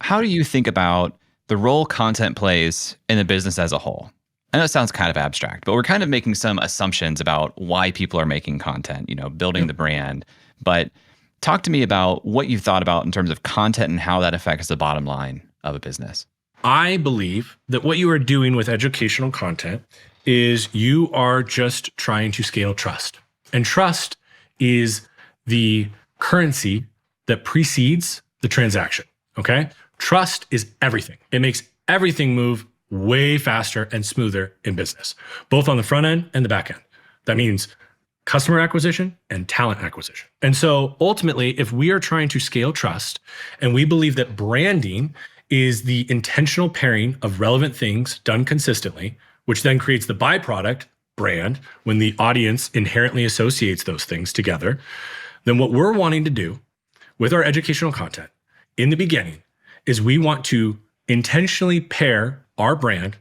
How do you think about the role content plays in the business as a whole? I know it sounds kind of abstract, but we're kind of making some assumptions about why people are making content, building the brand. But talk to me about what you've thought about in terms of content and how that affects the bottom line of a business. I believe that what you are doing with educational content is you are just trying to scale trust. And trust is the currency that precedes the transaction, okay? Trust is everything. It makes everything move way faster and smoother in business, both on the front end and the back end. That means customer acquisition and talent acquisition. And so ultimately, if we are trying to scale trust and we believe that branding is the intentional pairing of relevant things done consistently, which then creates the byproduct, brand, when the audience inherently associates those things together, then what we're wanting to do with our educational content in the beginning is we want to intentionally pair our brand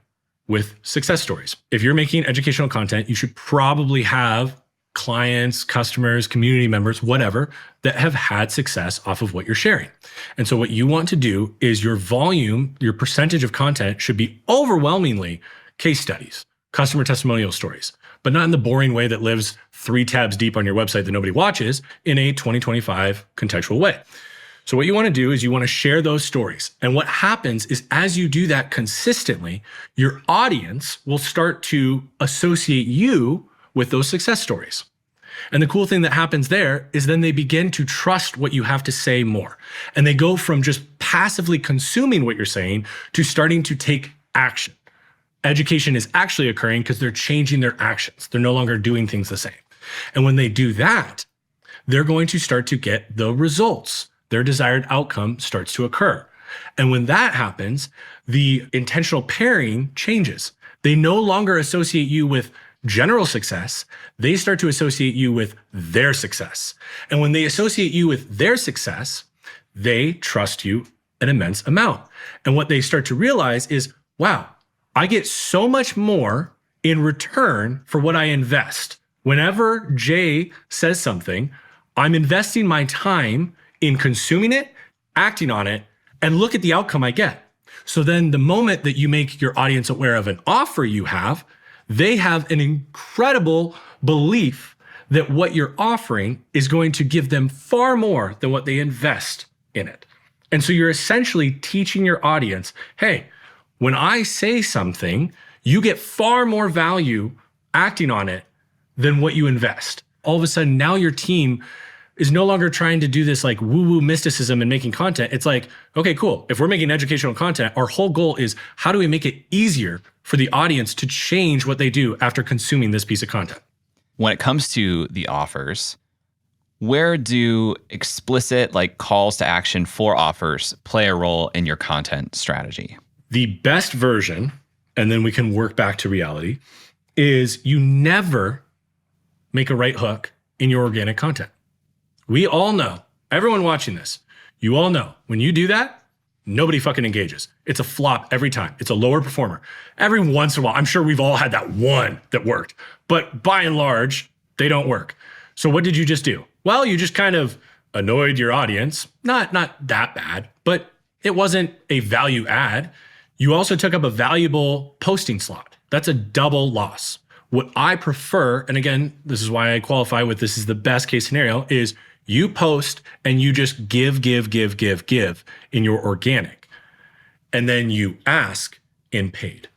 with success stories. If you're making educational content, you should probably have clients, customers, community members, whatever, that have had success off of what you're sharing. And so what you want to do is your volume, your percentage of content should be overwhelmingly case studies, customer testimonial stories, but not in the boring way that lives 3 tabs deep on your website that nobody watches, in a 2025 contextual way. So what you want to do is you want to share those stories. And what happens is as you do that consistently, your audience will start to associate you with those success stories. And the cool thing that happens there is then they begin to trust what you have to say more. And they go from just passively consuming what you're saying to starting to take action. Education is actually occurring because they're changing their actions. They're no longer doing things the same. And when they do that, they're going to start to get the results. Their desired outcome starts to occur. And when that happens, the intentional pairing changes. They no longer associate you with general success. They start to associate you with their success. And when they associate you with their success, they trust you an immense amount. And what they start to realize is, wow, I get so much more in return for what I invest. Whenever Jay says something, I'm investing my time in consuming it, acting on it, and look at the outcome I get. So then the moment that you make your audience aware of an offer you have, they have an incredible belief that what you're offering is going to give them far more than what they invest in it. And so you're essentially teaching your audience, hey, when I say something, you get far more value acting on it than what you invest. All of a sudden, now your team is no longer trying to do this like woo-woo mysticism and making content. It's like, okay, cool. If we're making educational content, our whole goal is how do we make it easier for the audience to change what they do after consuming this piece of content? When it comes to the offers, where do explicit like calls to action for offers play a role in your content strategy? The best version, and then we can work back to reality, is you never make a right hook in your organic content. We all know, everyone watching this, you all know when you do that, nobody fucking engages. It's a flop every time. It's a lower performer. Every once in a while, I'm sure we've all had that one that worked, but by and large, they don't work. So what did you just do? Well, you just kind of annoyed your audience. Not that bad, but it wasn't a value add. You also took up a valuable posting slot. That's a double loss. What I prefer, and again, this is why I qualify with this is the best case scenario, is you post and you just give in your organic. And then you ask in paid.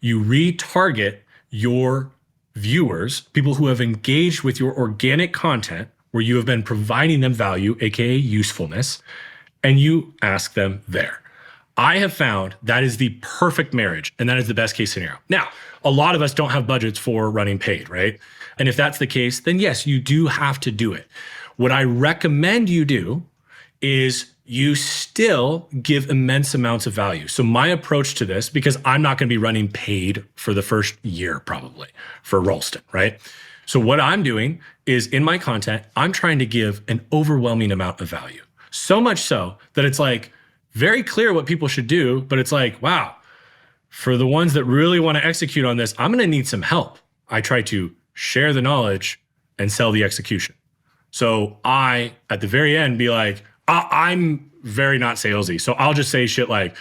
You retarget your viewers, people who have engaged with your organic content, where you have been providing them value, AKA usefulness, and you ask them there. I have found that is the perfect marriage, and that is the best case scenario. Now, a lot of us don't have budgets for running paid, right? And if that's the case, then yes, you do have to do it. What I recommend you do is you still give immense amounts of value. So my approach to this, because I'm not going to be running paid for the first year probably for Ralston, right? So what I'm doing is in my content, I'm trying to give an overwhelming amount of value. So much so that it's like very clear what people should do, but it's like, wow, for the ones that really want to execute on this, I'm going to need some help. I try to share the knowledge and sell the execution. So I, at the very end, be like, I'm very not salesy. So I'll just say shit like,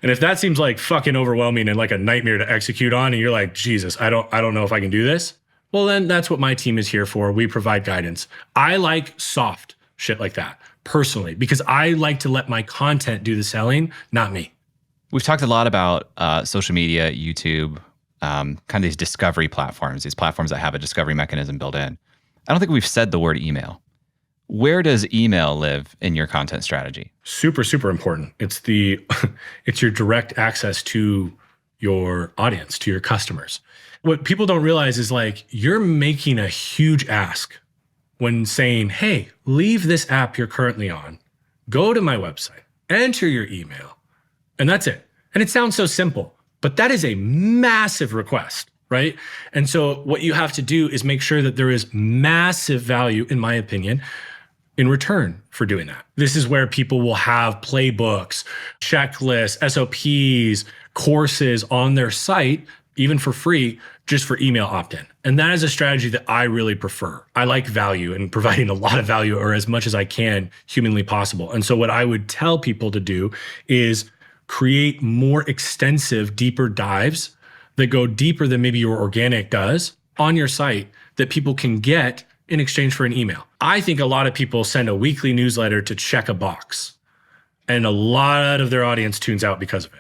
and if that seems like fucking overwhelming and like a nightmare to execute on, and you're like, Jesus, I don't know if I can do this. Well, then that's what my team is here for. We provide guidance. I like soft shit like that personally, because I like to let my content do the selling, not me. We've talked a lot about social media, YouTube, kind of these discovery platforms, these platforms that have a discovery mechanism built in. I don't think we've said the word email. Where does email live in your content strategy? Super, super important. It's your direct access to your audience, to your customers. What people don't realize is like you're making a huge ask when saying, hey, leave this app you're currently on, go to my website, enter your email, and that's it. And it sounds so simple, but that is a massive request, right? And so what you have to do is make sure that there is massive value, in my opinion, in return for doing that. This is where people will have playbooks, checklists, SOPs, courses on their site, even for free, just for email opt-in. And that is a strategy that I really prefer. I like value and providing a lot of value, or as much as I can humanly possible. And so what I would tell people to do is create more extensive, deeper dives that go deeper than maybe your organic does on your site that people can get in exchange for an email. I think a lot of people send a weekly newsletter to check a box, and a lot of their audience tunes out because of it.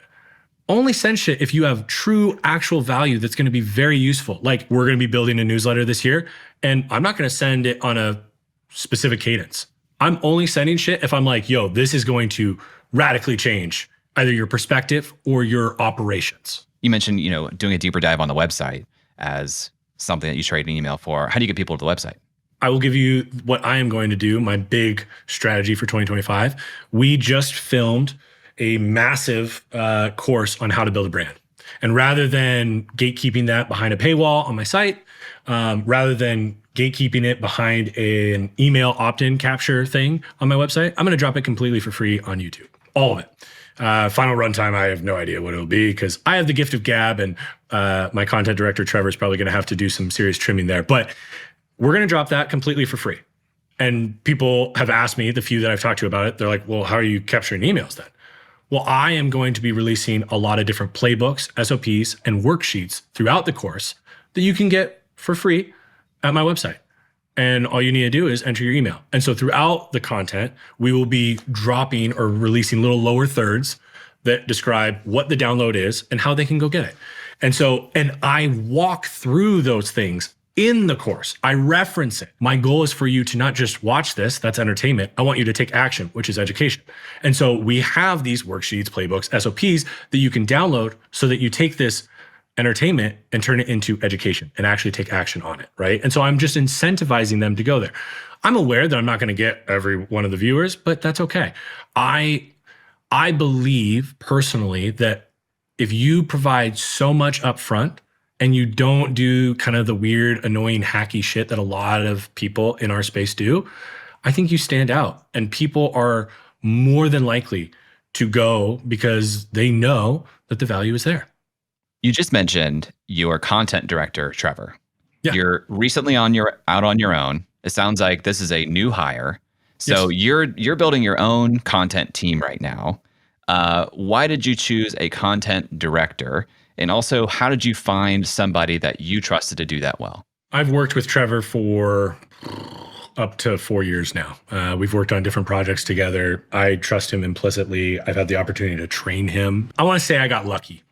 Only send shit if you have true actual value that's going to be very useful. Like, we're going to be building a newsletter this year, and I'm not going to send it on a specific cadence. I'm only sending shit if I'm like, yo, this is going to radically change either your perspective or your operations. You mentioned, doing a deeper dive on the website as something that you trade an email for. How do you get people to the website? I will give you what I am going to do, my big strategy for 2025. We just filmed a massive course on how to build a brand. And rather than gatekeeping that behind a paywall on my site, rather than gatekeeping it behind an email opt-in capture thing on my website, I'm going to drop it completely for free on YouTube. All of it. Final runtime, I have no idea what it'll be because I have the gift of gab, and my content director, Trevor, is probably going to have to do some serious trimming there. But we're going to drop that completely for free. And people have asked me, the few that I've talked to about it, they're like, well, how are you capturing emails then? Well, I am going to be releasing a lot of different playbooks, SOPs, and worksheets throughout the course that you can get for free at my website. And all you need to do is enter your email. And so throughout the content, we will be dropping or releasing little lower thirds that describe what the download is and how they can go get it. And I walk through those things in the course. I reference it. My goal is for you to not just watch this, that's entertainment. I want you to take action, which is education. And so we have these worksheets, playbooks, SOPs that you can download so that you take this entertainment and turn it into education and actually take action on it, right? And so I'm just incentivizing them to go there. I'm aware that I'm not going to get every one of the viewers, but that's okay. I believe personally that if you provide so much upfront and you don't do kind of the weird, annoying, hacky shit that a lot of people in our space do, I think you stand out and people are more than likely to go because they know that the value is there. You just mentioned your content director, Trevor. Yeah. You're recently out on your own. It sounds like this is a new hire. So Yes. you're building your own content team right now. Why did you choose a content director? And also, how did you find somebody that you trusted to do that well? I've worked with Trevor for up to 4 years now. We've worked on different projects together. I trust him implicitly. I've had the opportunity to train him. I want to say I got lucky.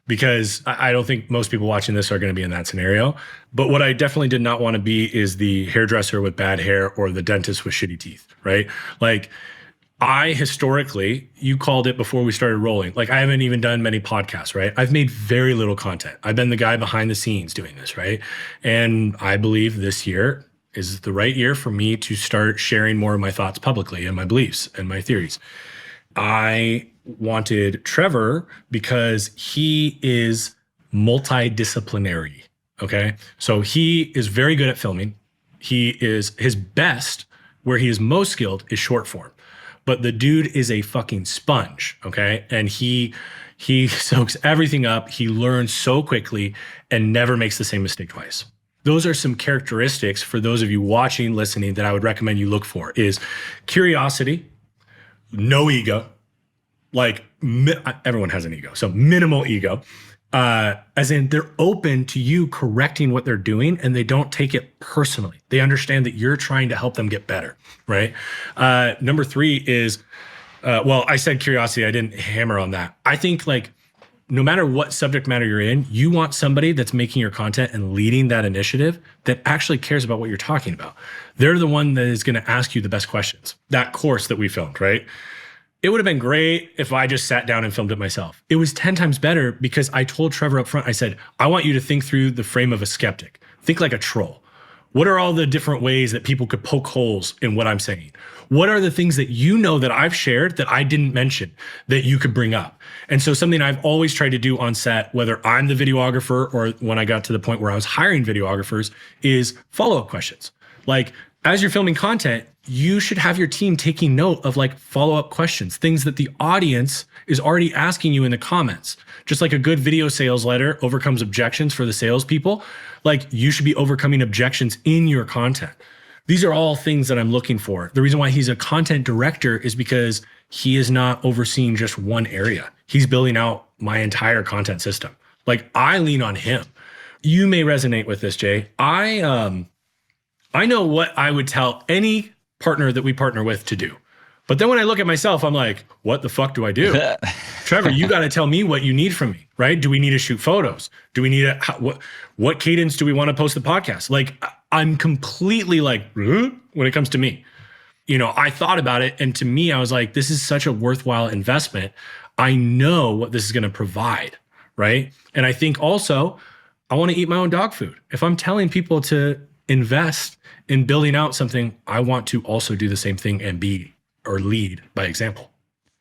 Because I don't think most people watching this are going to be in that scenario. But what I definitely did not want to be is the hairdresser with bad hair or the dentist with shitty teeth, right? Like I historically, you called it before we started rolling. Like I haven't even done many podcasts, right? I've made very little content. I've been the guy behind the scenes doing this, right? And I believe this year is the right year for me to start sharing more of my thoughts publicly and my beliefs and my theories. I wanted Trevor because he is multidisciplinary. Okay. So he is very good at filming. He is his best, where he is most skilled is short form. But the dude is a fucking sponge. Okay. And he soaks everything up. He learns so quickly and never makes the same mistake twice. Those are some characteristics for those of you watching, listening, that I would recommend you look for is curiosity, no ego. Like everyone has an ego, so minimal ego, as in they're open to you correcting what they're doing and they don't take it personally. They understand that you're trying to help them get better, right? Number 3 is, well, I said curiosity. I didn't hammer on that. I think like no matter what subject matter you're in, you want somebody that's making your content and leading that initiative that actually cares about what you're talking about. They're the one that is going to ask you the best questions. That course that we filmed, right? It would have been great if I just sat down and filmed it myself. It was 10 times better because I told Trevor up front, I said, I want you to think through the frame of a skeptic. Think like a troll. What are all the different ways that people could poke holes in what I'm saying? What are the things that you know that I've shared that I didn't mention that you could bring up? And so something I've always tried to do on set, whether I'm the videographer or when I got to the point where I was hiring videographers, is follow-up questions. Like, as you're filming content, you should have your team taking note of like follow-up questions, things that the audience is already asking you in the comments. Just like a good video sales letter overcomes objections for the salespeople, like you should be overcoming objections in your content. These are all things that I'm looking for. The reason why he's a content director is because he is not overseeing just one area. He's building out my entire content system. Like I lean on him. You may resonate with this, Jay. I know what I would tell any partner that we partner with to do. But then when I look at myself, I'm like, what the fuck do I do? Trevor, you got to tell me what you need from me, right? Do we need to shoot photos? Do we need what cadence do we want to post the podcast? Like I'm completely like, when it comes to me, I thought about it. And to me, I was like, this is such a worthwhile investment. I know what this is going to provide, right? And I think also I want to eat my own dog food. If I'm telling people to invest in building out something, I want to also do the same thing and be or lead by example.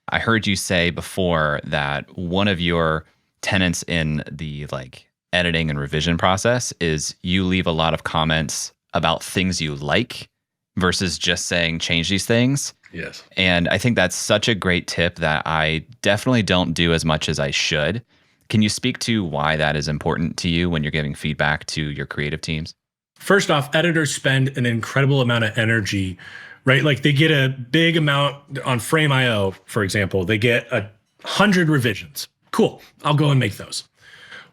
I heard you say before that one of your tenets in the like editing and revision process is you leave a lot of comments about things you like versus just saying change these things. Yes. And I think that's such a great tip that I definitely don't do as much as I should. Can you speak to why that is important to you when you're giving feedback to your creative teams? First off, editors spend an incredible amount of energy, right? Like they get a big amount on Frame.io, for example. They get 100 revisions. Cool. I'll go and make those.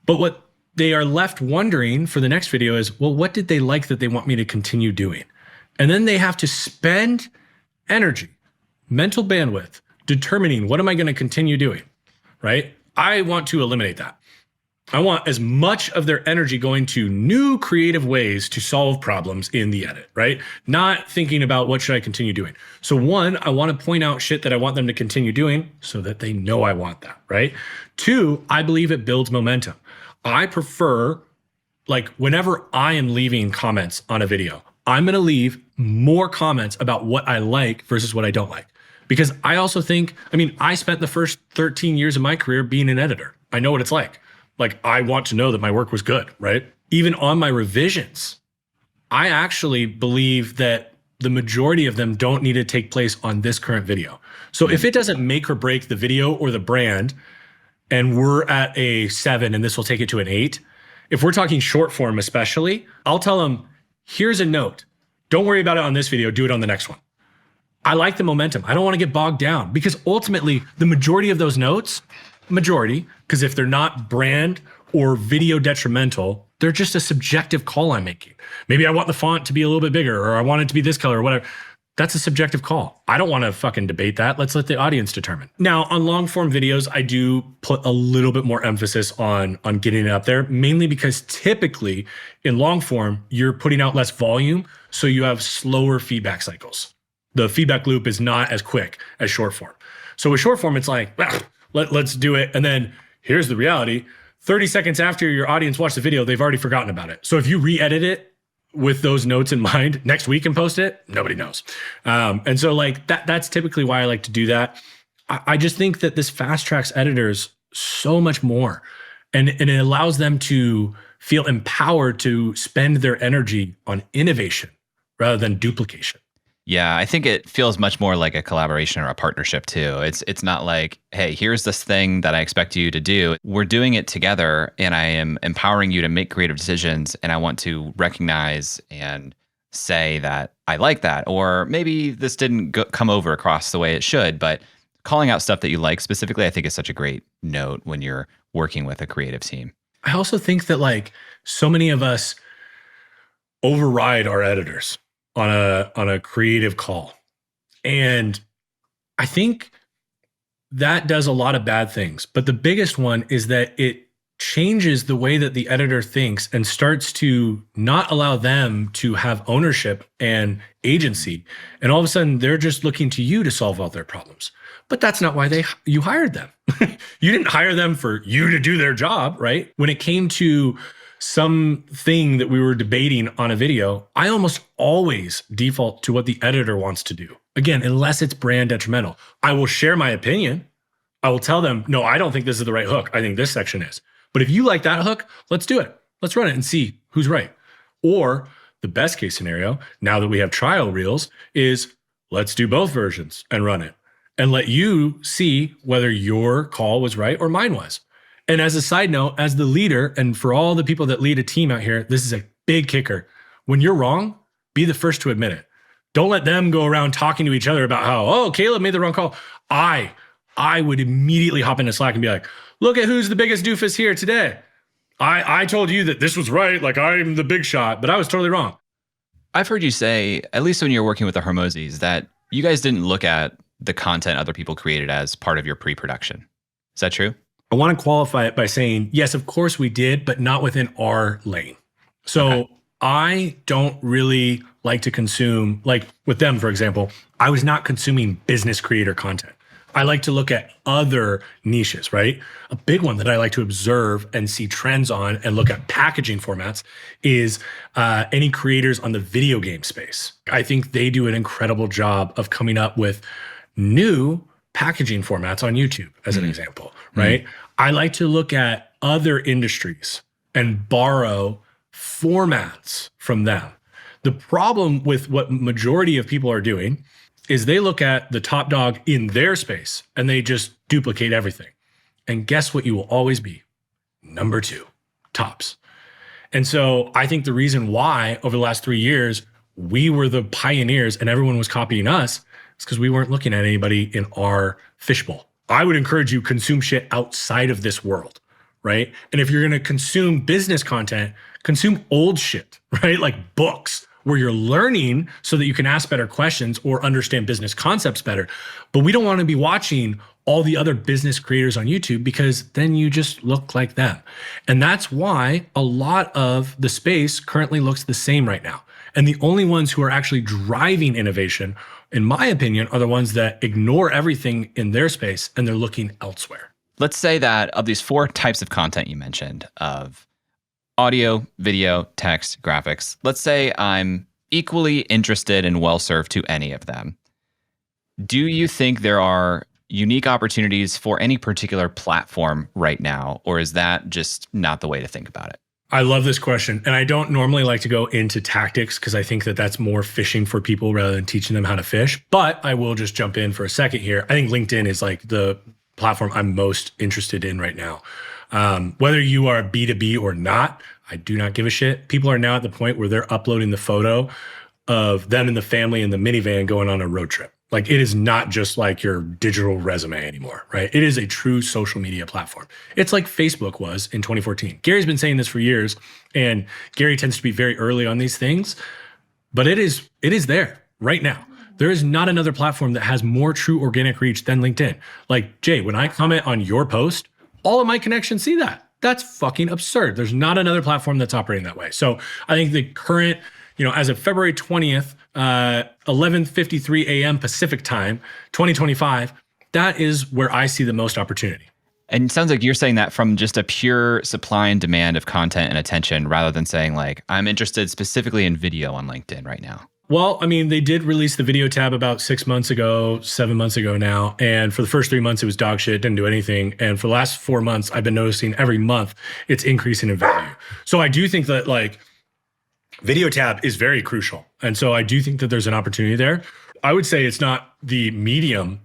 But what they are left wondering for the next video is, well, what did they like that they want me to continue doing? And then they have to spend energy, mental bandwidth, determining what am I going to continue doing, right? I want to eliminate that. I want as much of their energy going to new creative ways to solve problems in the edit, right? Not thinking about what should I continue doing. So one, I want to point out shit that I want them to continue doing so that they know I want that, right? Two, I believe it builds momentum. I prefer, like, whenever I am leaving comments on a video, I'm going to leave more comments about what I like versus what I don't like. Because I also think, I mean, I spent the first 13 years of my career being an editor. I know what it's like. Like, I want to know that my work was good, right? Even on my revisions, I actually believe that the majority of them don't need to take place on this current video. So if it doesn't make or break the video or the brand, and we're at a 7 and this will take it to an 8, if we're talking short form especially, I'll tell them, here's a note. Don't worry about it on this video, do it on the next one. I like the momentum. I don't want to get bogged down because ultimately the majority of those notes, because if they're not brand or video detrimental, they're just a subjective call I'm making. Maybe I want the font to be a little bit bigger, or I want it to be this color or whatever. That's a subjective call. I don't want to fucking debate that. Let's let the audience determine. Now, on long form videos, I do put a little bit more emphasis on getting it up there, mainly because typically in long form, you're putting out less volume, so you have slower feedback cycles. The feedback loop is not as quick as short form. So with short form, it's like, let's do it. And then here's the reality. 30 seconds after your audience watched the video, they've already forgotten about it. So if you re-edit it with those notes in mind next week and post it, nobody knows. And so like that's typically why I like to do that. I just think that this fast tracks editors so much more. And it allows them to feel empowered to spend their energy on innovation rather than duplication. Yeah, I think it feels much more like a collaboration or a partnership too. It's not like, hey, here's this thing that I expect you to do. We're doing it together and I am empowering you to make creative decisions, and I want to recognize and say that I like that, or maybe this didn't come over across the way it should, but calling out stuff that you like specifically, I think is such a great note when you're working with a creative team. I also think that like so many of us override our editors on a creative call. And I think that does a lot of bad things. But the biggest one is that it changes the way that the editor thinks and starts to not allow them to have ownership and agency. And all of a sudden they're just looking to you to solve all their problems. But that's not why you hired them. You didn't hire them for you to do their job, right? When it came to something that we were debating on a video, I almost always default to what the editor wants to do. Again, unless it's brand detrimental. I will share my opinion. I will tell them, no, I don't think this is the right hook. I think this section is. But if you like that hook, let's do it. Let's run it and see who's right. Or the best case scenario, now that we have trial reels, is let's do both versions and run it and let you see whether your call was right or mine was. And as a side note, as the leader, and for all the people that lead a team out here, this is a big kicker. When you're wrong, be the first to admit it. Don't let them go around talking to each other about how, oh, Caleb made the wrong call. I would immediately hop into Slack and be like, look at who's the biggest doofus here today. I told you that this was right, like I'm the big shot, but I was totally wrong. I've heard you say, at least when you're working with the Hormozis, that you guys didn't look at the content other people created as part of your pre-production. Is that true? I want to qualify it by saying, yes, of course we did, but not within our lane. So okay. I don't really like to consume, like with them, for example, I was not consuming business creator content. I like to look at other niches, right? A big one that I like to observe and see trends on and look at packaging formats is any creators on the video game space. I think they do an incredible job of coming up with new packaging formats on YouTube, as an example, right? I like to look at other industries and borrow formats from them. The problem with what majority of people are doing is they look at the top dog in their space and they just duplicate everything. And guess what you will always be? Number 2, tops. And so I think the reason why over the last 3 years, we were the pioneers and everyone was copying us is because we weren't looking at anybody in our fishbowl. I would encourage you consume shit outside of this world, right? And if you're going to consume business content, consume old shit, right? Like books where you're learning so that you can ask better questions or understand business concepts better. But we don't want to be watching all the other business creators on YouTube because then you just look like them. And that's why a lot of the space currently looks the same right now. And the only ones who are actually driving innovation, in my opinion, are the ones that ignore everything in their space and they're looking elsewhere. Let's say that of these 4 types of content you mentioned, of audio, video, text, graphics, let's say I'm equally interested and well-served to any of them. Do you think there are unique opportunities for any particular platform right now, or is that just not the way to think about it? I love this question. And I don't normally like to go into tactics because I think that that's more fishing for people rather than teaching them how to fish. But I will just jump in for a second here. I think LinkedIn is like the platform I'm most interested in right now. Whether you are B2B or not, I do not give a shit. People are now at the point where they're uploading the photo of them and the family in the minivan going on a road trip. Like it is not just like your digital resume anymore, right? It is a true social media platform. It's like Facebook was in 2014. Gary's been saying this for years, and Gary tends to be very early on these things, but it is there right now. There is not another platform that has more true organic reach than LinkedIn. Like Jay, when I comment on your post, all of my connections see that. That's fucking absurd. There's not another platform that's operating that way. So I think the current, as of February 20th, 11:53 a.m. Pacific time, 2025, that is where I see the most opportunity. And it sounds like you're saying that from just a pure supply and demand of content and attention, rather than saying like, I'm interested specifically in video on LinkedIn right now. Well, I mean, they did release the video tab about 7 months ago now. And for the first 3 months, it was dog shit, didn't do anything. And for the last 4 months, I've been noticing every month it's increasing in value. So I do think that like video tab is very crucial. And so I do think that there's an opportunity there. I would say it's not the medium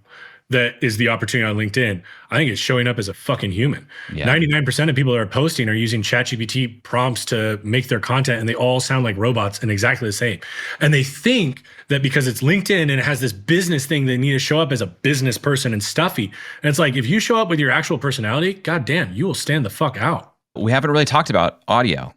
that is the opportunity on LinkedIn. I think it's showing up as a fucking human. Yeah. 99% of people that are posting are using ChatGPT prompts to make their content, and they all sound like robots and exactly the same. And they think that because it's LinkedIn and it has this business thing, they need to show up as a business person and stuffy. And it's like, if you show up with your actual personality, goddamn, you will stand the fuck out. We haven't really talked about audio.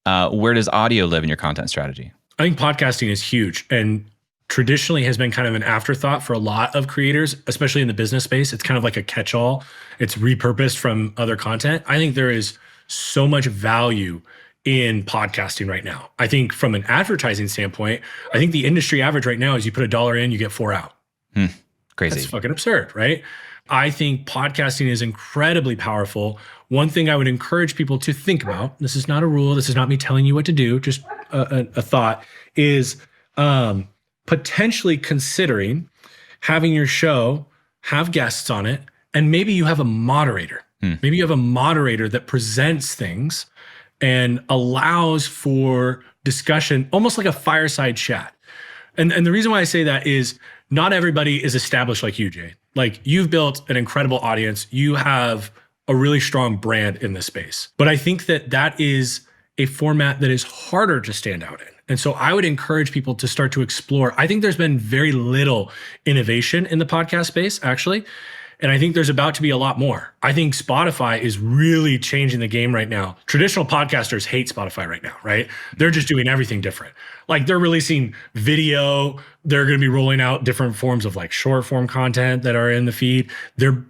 Where does audio live in your content strategy? I think podcasting is huge and traditionally has been kind of an afterthought for a lot of creators, especially in the business space. It's kind of like a catch-all. It's repurposed from other content. I think there is so much value in podcasting right now. I think from an advertising standpoint, I think the industry average right now is you put $1 in, you get 4 out. Crazy. That's fucking absurd, right? I think podcasting is incredibly powerful. One thing I would encourage people to think about, this is not a rule, this is not me telling you what to do, just a thought, is potentially considering having your show have guests on it, and maybe you have a moderator. Maybe you have a moderator that presents things and allows for discussion, almost like a fireside chat. And the reason why I say that is not everybody is established like you, Jay. Like, you've built an incredible audience. You have a really strong brand in this space. But I think that that is a format that is harder to stand out in. And so I would encourage people to start to explore. I think there's been very little innovation in the podcast space, actually. And I think there's about to be a lot more. I think Spotify is really changing the game right now. Traditional podcasters hate Spotify right now, right? They're just doing everything different. Like, they're releasing video. They're going to be rolling out different forms of like short form content that are in the feed. They're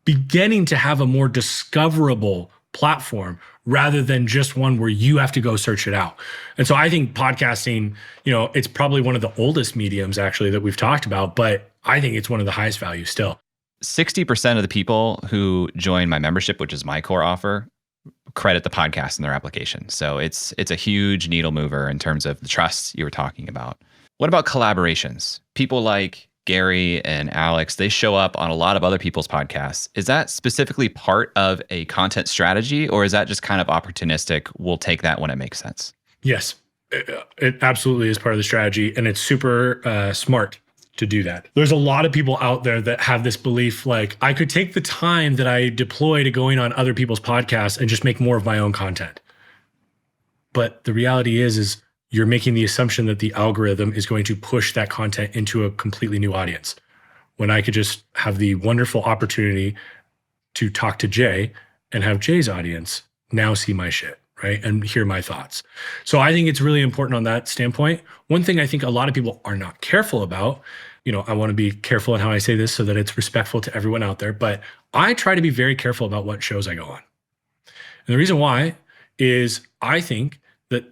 beginning to have a more discoverable platform rather than just one where you have to go search it out. And so I think podcasting, it's probably one of the oldest mediums actually that we've talked about, but I think it's one of the highest value still. 60% of the people who join my membership, which is my core offer, credit the podcast in their application. So it's a huge needle mover in terms of the trust you were talking about. What about collaborations? People like Gary and Alex, they show up on a lot of other people's podcasts. Is that specifically part of a content strategy, or is that just kind of opportunistic? We'll take that when it makes sense. Yes, it absolutely is part of the strategy, and it's super smart to do that. There's a lot of people out there that have this belief, like, I could take the time that I deploy to going on other people's podcasts and just make more of my own content. But the reality is you're making the assumption that the algorithm is going to push that content into a completely new audience. When I could just have the wonderful opportunity to talk to Jay and have Jay's audience now see my shit, right? And hear my thoughts. So I think it's really important on that standpoint. One thing I think a lot of people are not careful about, I want to be careful in how I say this so that it's respectful to everyone out there, but I try to be very careful about what shows I go on. And the reason why is I think that,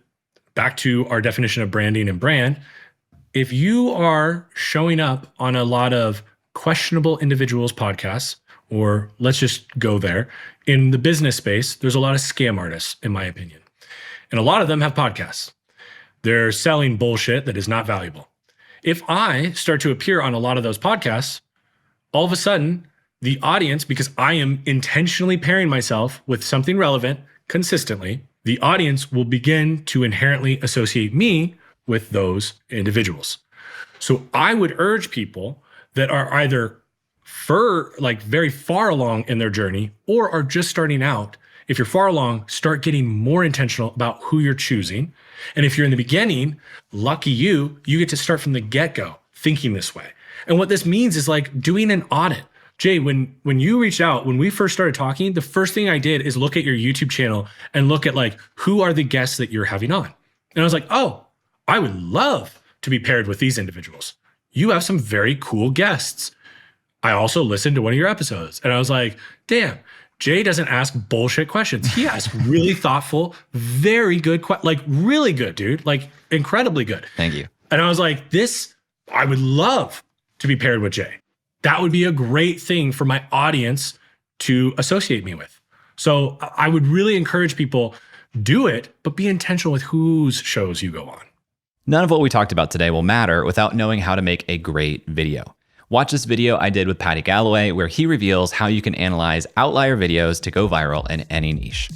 back to our definition of branding and brand, if you are showing up on a lot of questionable individuals' podcasts, or let's just go there, in the business space, there's a lot of scam artists, in my opinion. And a lot of them have podcasts. They're selling bullshit that is not valuable. If I start to appear on a lot of those podcasts, all of a sudden, the audience, because I am intentionally pairing myself with something relevant consistently, the audience will begin to inherently associate me with those individuals. So I would urge people that are either very far along in their journey or are just starting out. If you're far along, start getting more intentional about who you're choosing. And if you're in the beginning, lucky you get to start from the get-go thinking this way. And what this means is like doing an audit. Jay, when you reached out, when we first started talking, the first thing I did is look at your YouTube channel and look at like, who are the guests that you're having on? And I was like, oh, I would love to be paired with these individuals. You have some very cool guests. I also listened to one of your episodes and I was like, damn, Jay doesn't ask bullshit questions. He asks really thoughtful, very good, really good, dude, like incredibly good. Thank you. And I was like, I would love to be paired with Jay. That would be a great thing for my audience to associate me with. So I would really encourage people, do it, but be intentional with whose shows you go on. None of what we talked about today will matter without knowing how to make a great video. Watch this video I did with Patty Galloway, where he reveals how you can analyze outlier videos to go viral in any niche.